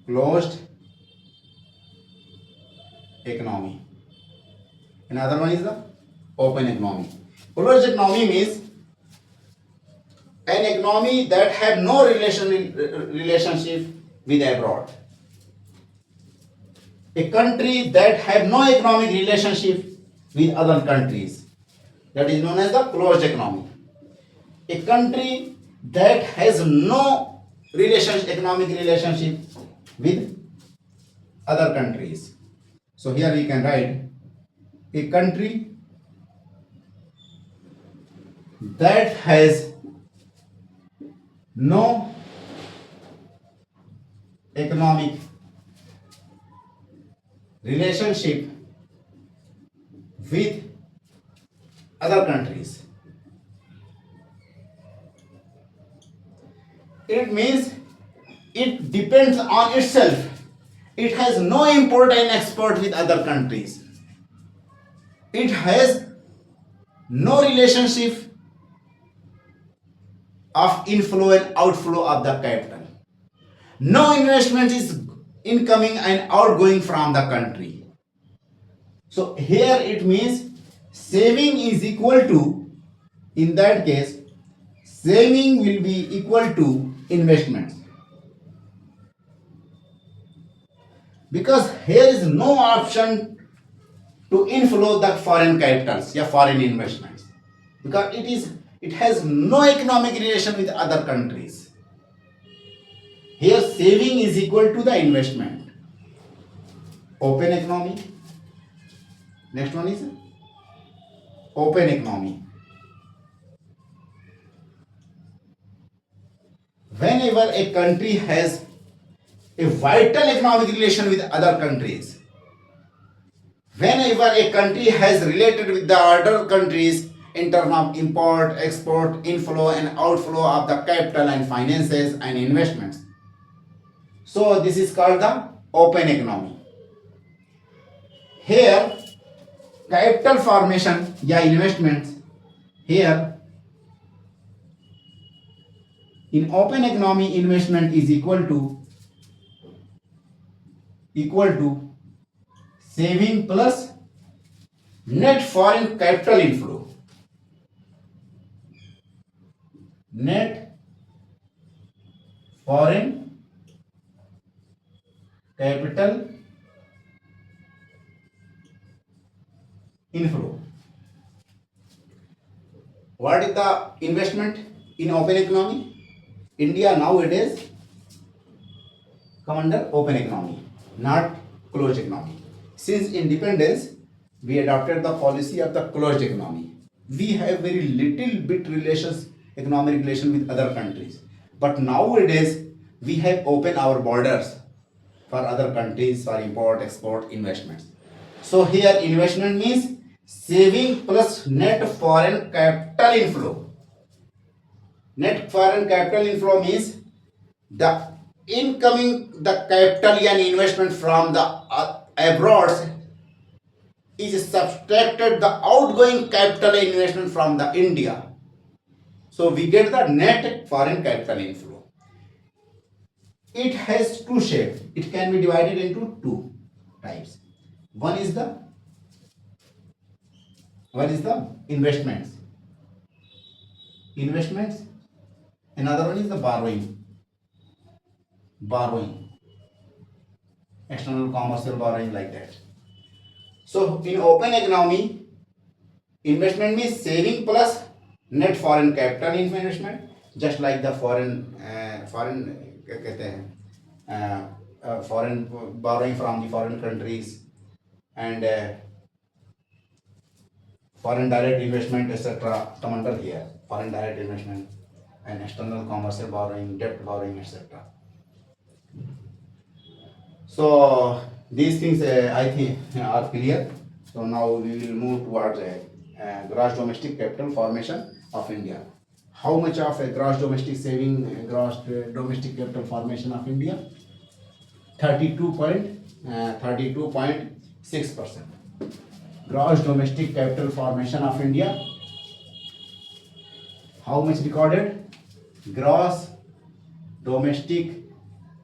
closed economy. Another one is the open economy. Closed economy means an economy that have no relationship with abroad. A country that have no economic relationship with other countries, that is known as the closed economy. A country that has no economic relationship with other countries. So here we can write a country that has no economic relationship with other countries. It means it depends on itself. It has no import and export with other countries. It has no relationship of inflow and outflow of the capital. No investment is incoming and outgoing from the country. So here it means saving is equal to, in that case, saving will be equal to investments. Because here is no option to inflow the foreign capitals, foreign investments. Because it has no economic relation with other countries. Here saving is equal to the investment. Open economy. Next one is open economy. Whenever a country has a vital economic relation with other countries, whenever a country has related with the other countries in terms of import, export, inflow and outflow of the capital and finances and investments, so this is called the open economy. Here capital formation investments, here in open economy investment is equal to saving plus net foreign capital inflow. Net foreign capital inflow. What is the investment in open economy? India nowadays come under open economy, not closed economy. Since independence, we adopted the policy of the closed economy. We have very little bit relations, economic relation with other countries. But nowadays, we have opened our borders for other countries for import, export, investments. So here investment means saving plus net foreign capital inflow. Net foreign capital inflow means the incoming the capital and investment from the abroad is subtracted the outgoing capital investment from the India. So we get the net foreign capital inflow. It has two shapes. It can be divided into two types. One is the investments. Investments. Another one is the borrowing. Borrowing. External commercial borrowing like that. So in open economy, investment means saving plus net foreign capital investment, just like the foreign क्या कहते हैं foreign borrowing from the foreign countries and foreign direct investment etc. come under here. Foreign direct investment and external commercial borrowing, debt borrowing etc. So these things I think are clear. So now we will move towards gross domestic capital formation of India. How much of a gross domestic saving, gross domestic capital formation of India? 32.6%. Gross domestic capital formation of India. How much recorded? Gross domestic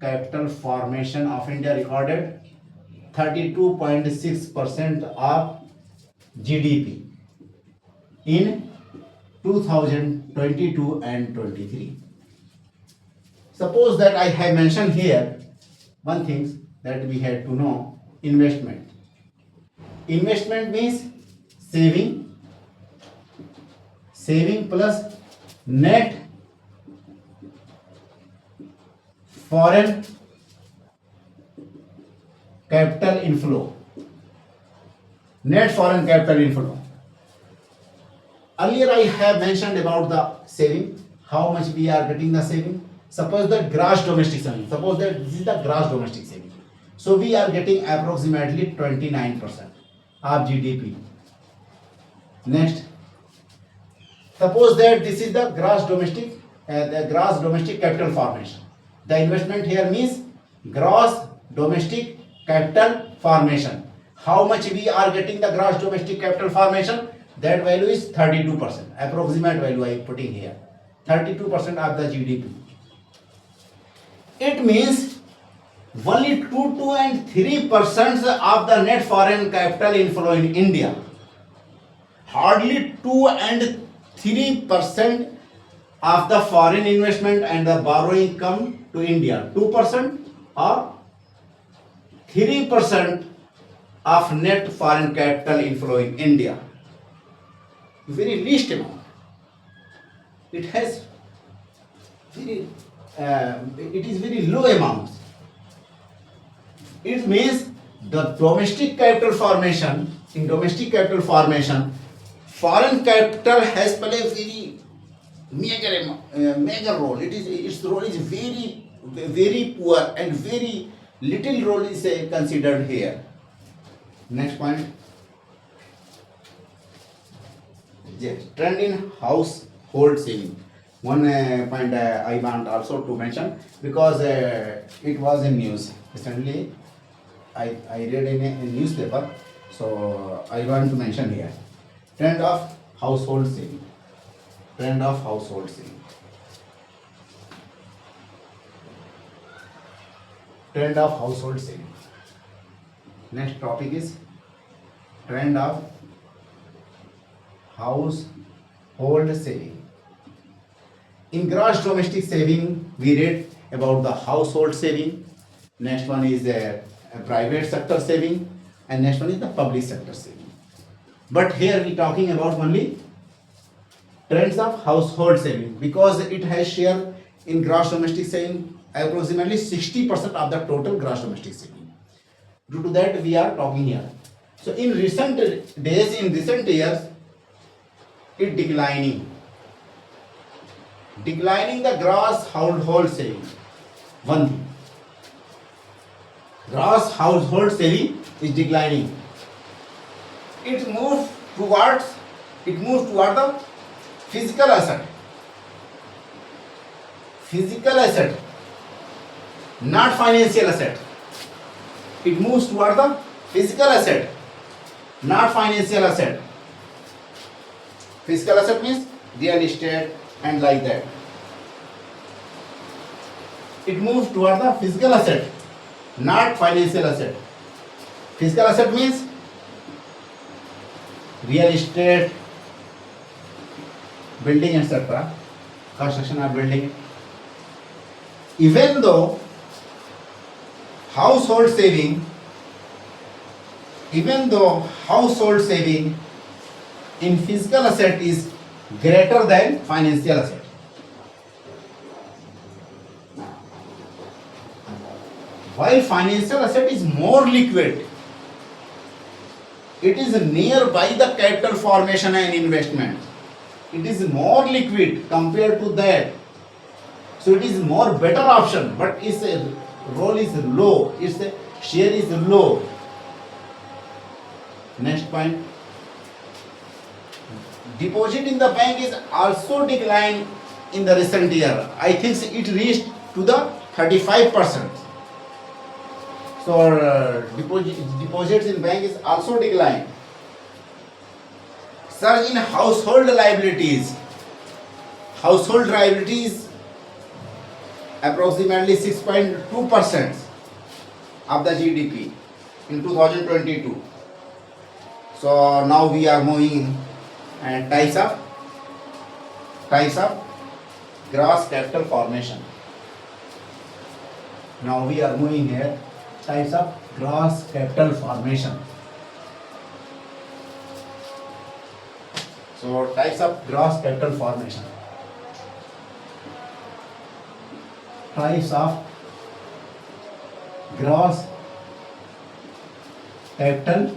capital formation of India recorded 32.6% of GDP in 2022 and 23. Suppose that I have mentioned here one thing that we had to know: investment. Investment means saving plus net foreign capital inflow. Net foreign capital inflow. Earlier I have mentioned about the saving, how much we are getting the saving. Suppose that gross domestic saving, suppose that this is the gross domestic saving. So we are getting approximately 29% of GDP. Next, suppose that this is the gross domestic capital formation. The investment here means gross domestic capital formation. How much we are getting the gross domestic capital formation? That value is 32%. Approximate value I am putting here. 32% of the GDP. It means only 2 and 3% of the net foreign capital inflow in India. Hardly 2 and 3% of the foreign investment and the borrowing come to India. 2% or 3% of net foreign capital inflow in India. Very least amount. It has it is very low amounts. It means the domestic capital formation, in domestic capital formation, foreign capital has played a very major role. Its role is very poor and very little role is considered here. Next point. Yes, trend in household saving. One point I want also to mention, because it was in news recently. I read in a newspaper, so I want to mention here. Trend of household saving. Trend of household saving. Trend of household saving. Next topic is trend of household saving. In gross domestic saving, we read about the household saving, next one is a private sector saving, and next one is the public sector saving. But here we talking about only trends of household saving because it has share in gross domestic saving approximately 60% of the total gross domestic saving. Due to that we are talking here. So in recent days, in recent years, it declining the gross household saving. One thing, gross household saving is declining. It moves toward the physical asset, not financial asset. It moves toward the physical asset, not financial asset. Physical asset means real estate and like that. It moves toward the physical asset, not financial asset. Physical asset means real estate, building, etc. Construction of building. Even though household saving in physical asset is greater than financial asset. While financial asset is more liquid, it is nearby the capital formation and investment. It is more liquid compared to that. So it is more better option, but its role is low, its share is low. Next point, deposit in the bank is also declined in the recent year. I think it reached to the 35%. So deposits in bank is also declined. Surge in household liabilities approximately 6.2% of the GDP in 2022. So now we are moving and types of gross capital formation. Now we are moving here types of gross capital formation. So types of gross capital formation. Types of gross capital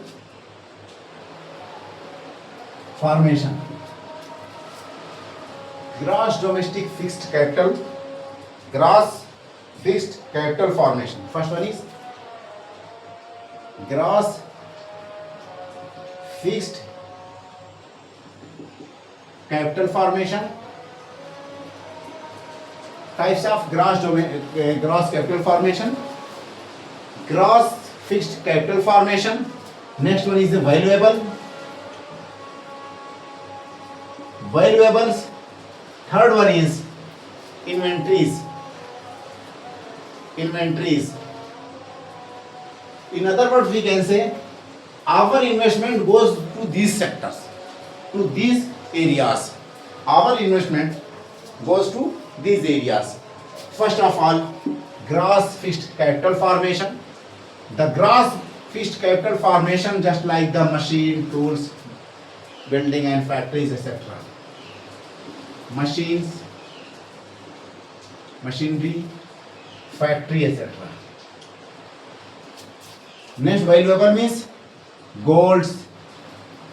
formation. Gross domestic fixed capital, gross fixed capital formation. First one is gross fixed capital formation. Types of gross capital formation. Gross fixed capital formation. Next one is the valuables. Third one is inventories. In other words, we can say our investment goes to these sectors, to these areas. Our investment goes to these areas. First of all, gross fixed capital formation. The gross fixed capital formation, just like the machine, tools, building and factories, etc. Machines, machinery, factory, etc. Next, valuable means golds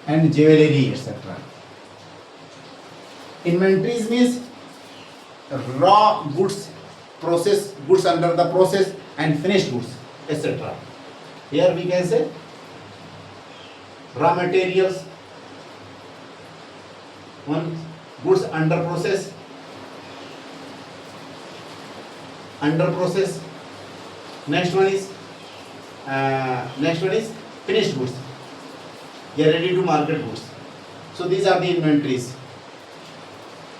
and jewelry, etc. Inventories means raw goods, process goods under the process, and finished goods, etc. Here we can say raw materials, one goods under process, next one is finished goods. They are ready to market goods. So these are the inventories.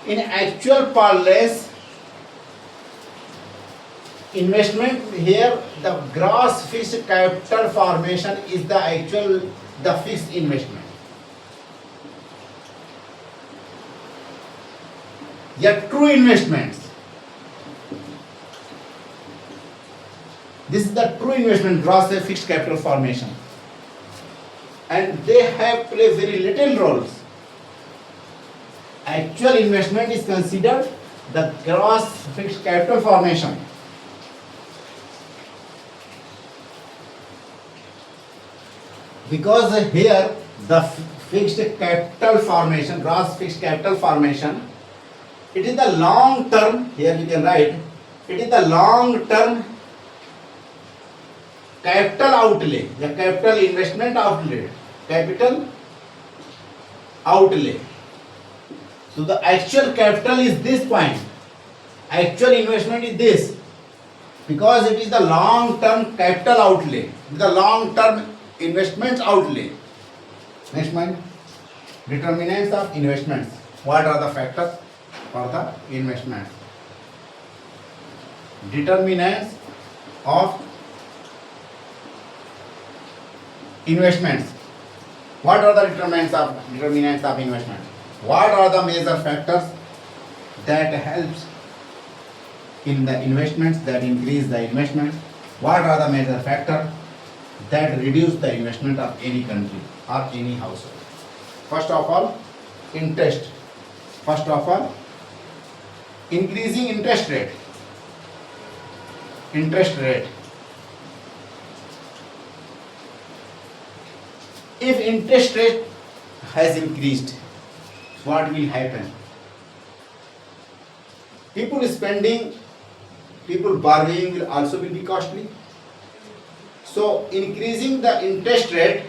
In actual parlance, investment here, the gross fixed capital formation is the fixed investment. Yet true investments is the true investment, gross fixed capital formation, and they have play very little roles. Actual investment is considered the gross fixed capital formation. Because here the fixed capital formation, gross fixed capital formation, it is the long term, here we can write, it is the long term capital outlay, the capital investment outlay, capital outlay. So the actual capital is this point, actual investment is this, because it is the long term capital outlay, the long term investments outlay. Next point, determinants of investments. What are the factors for the investments? Determinants of investments. What are the determinants of investment? What are the major factors that helps in the investments, that increase the investment? What are the major factors that reduce the investment of any country or any household? First of all, interest. First of all, increasing interest rate. Interest rate. If interest rate has increased, what will happen? People spending, people borrowing will also be costly. So increasing the interest rate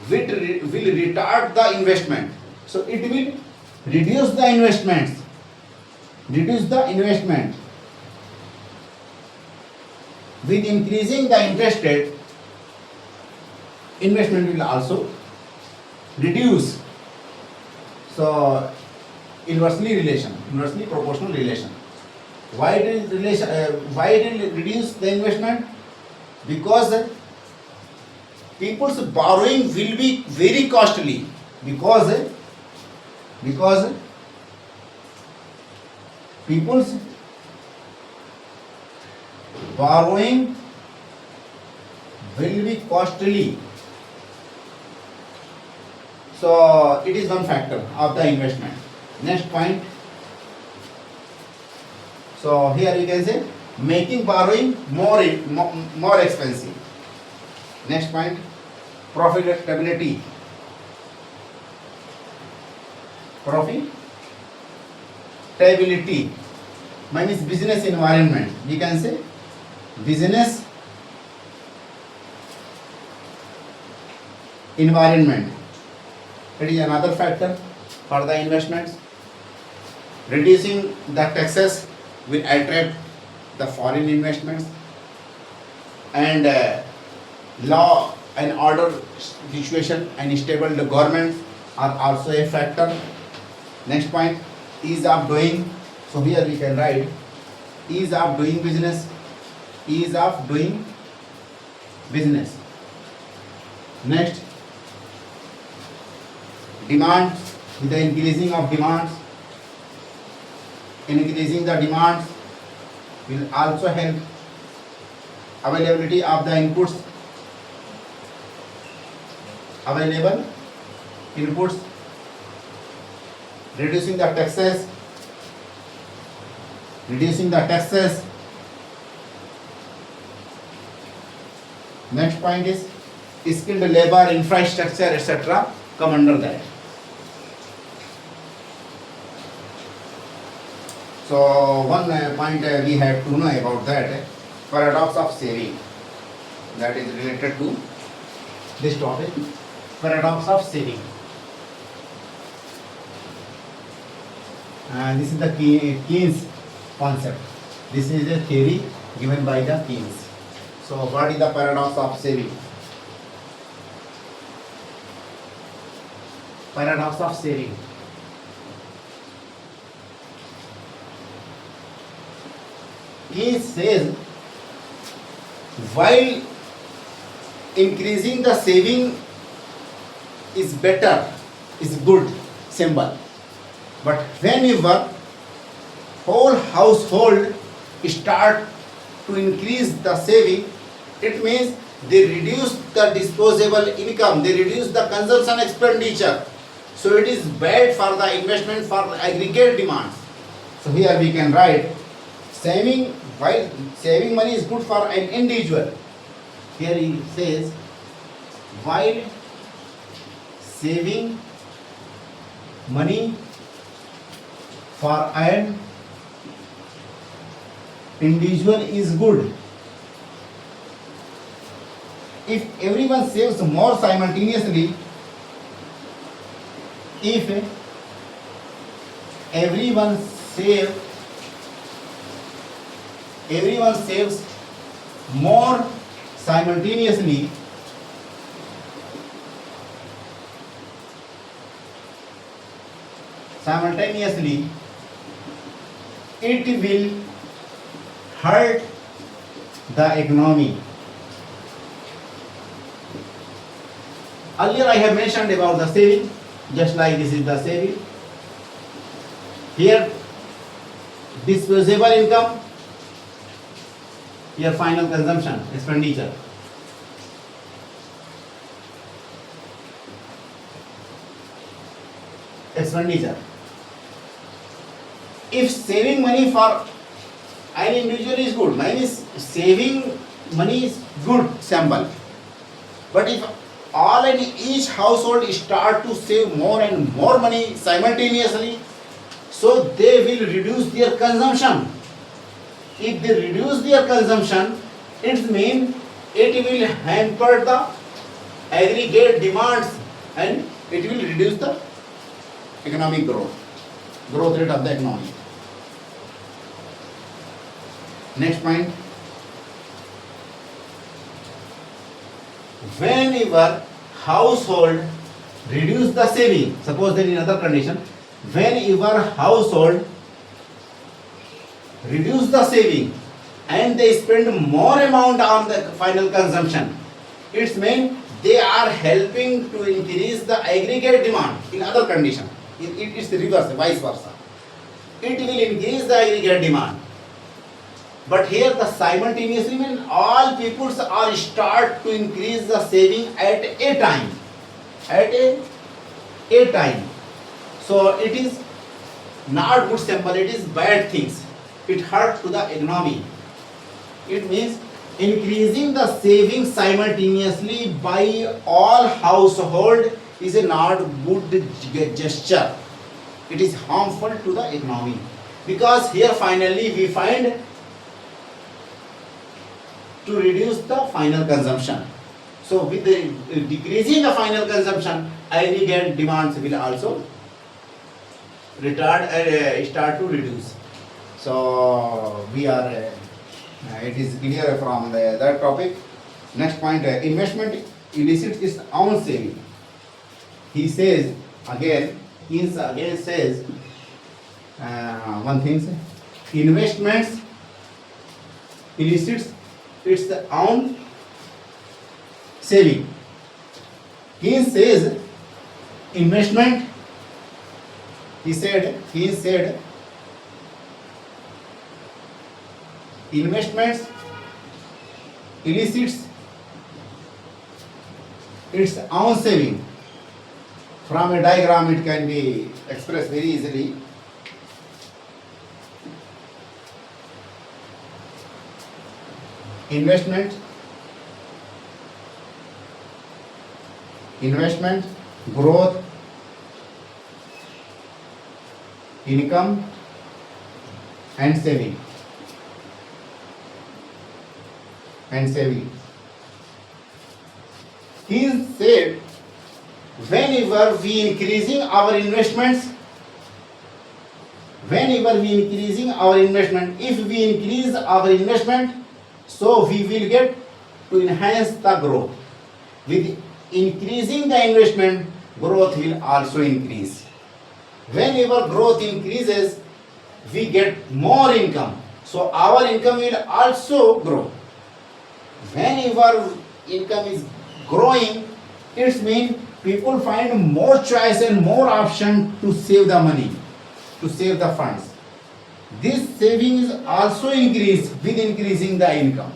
will retard the investment. So it will reduce the investments. Reduce the investment. With increasing the interest rate, investment will also reduce. So inversely proportional relation. Why it will reduce the investment? Because people's borrowing will be very costly. Because people's borrowing will be costly. So it is one factor of the investment. Next point. So here you can say making borrowing more expensive. Next point, profitability. Profitability means business environment. We can say business environment. It is another factor for the investments. Reducing the taxes will attract the foreign investments, and law and order situation and stable governments are also a factor. Next point, ease of doing. So here we can write ease of doing business. Ease of doing business. Next, demands. With the increasing of demands, increasing the demands will also help availability of the inputs. Available inputs. Reducing the taxes. Next point is skilled labor, infrastructure, etc. come under that. So one point we have to know about that, paradox of saving, that is related to this topic, paradox of saving. And this is the Keynes concept. This is a theory given by the Keynes. So what is the paradox of saving? Paradox of saving. He says while increasing the saving is better, is good symbol, but whenever whole household start to increase the saving, it means they reduce the disposable income, they reduce the consumption expenditure. So it is bad for the investment for the aggregate demands. So here we can write saving, while saving money is good for an individual. Here he says while saving money for an individual is good. If everyone saves more simultaneously, if everyone saves more simultaneously, it will hurt the economy. Earlier I have mentioned about the saving, just like this is the saving. Here disposable income, here final consumption, expenditure. If saving money for an individual is good, means saving money is good sample. But if all and each household start to save more and more money simultaneously, so they will reduce their consumption. If they reduce their consumption, it means it will hamper the aggregate demands and it will reduce the economic growth rate of the economy. Next point, whenever household reduce the saving, suppose there is another condition, whenever household reduce the saving and they spend more amount on the final consumption, it means they are helping to increase the aggregate demand. In other condition, it's the reverse, vice versa. It will increase the aggregate demand. But here the simultaneously means all people are start to increase the saving at a time. So it is not good sample, it is bad things. It hurts to the economy. It means increasing the savings simultaneously by all household is a not good gesture. It is harmful to the economy. Because here finally we find to reduce the final consumption. So with the decreasing the final consumption, aggregate demands will also start to reduce. So we are, it is clear from that topic. Next point, investment elicits its own saving. He says again, says one thing, investments elicits its own saving. He says investment, he said investments elicits its own saving. From a diagram it can be expressed very easily. Investment, growth, income and saving. He said whenever we increasing our investments, if we increase our investment, so we will get to enhance the growth. With increasing the investment, growth will also increase. Whenever growth increases, we get more income. So our income will also grow. Whenever income is growing, it means people find more choice and more option to save the money, to save the funds. This saving is also increased with increasing the income.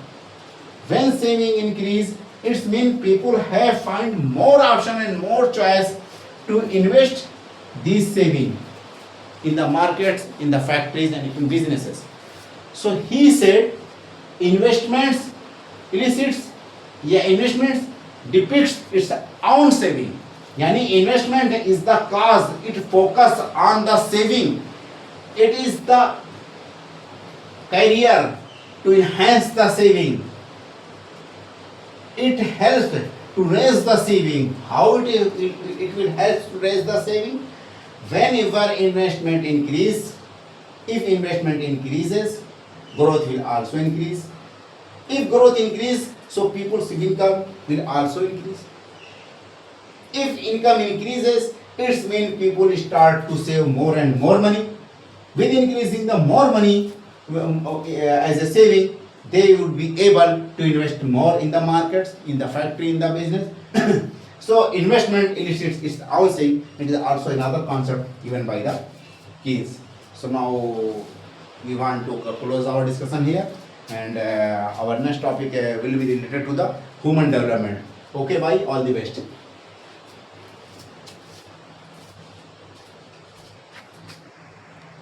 When saving increase, it means people have find more option and more choice to invest these saving in the markets, in the factories and in businesses. So he said investments elicits, yeah, investments depicts its own saving. Yani investment is the cause, it focus on the saving. It is the career to enhance the saving. It helps to raise the saving. How it will help to raise the saving? Whenever investment increase, if investment increases, growth will also increase. If growth increase, so people's income will also increase. If income increases, it means people start to save more and more money. With increasing the more money as a saving, they would be able to invest more in the markets, in the factory, in the business. So investment elicits its own saving. It is also another concept given by the Keynes. So now we want to close our discussion here, and our next topic will be related to the human development. Okay, bye, all the best.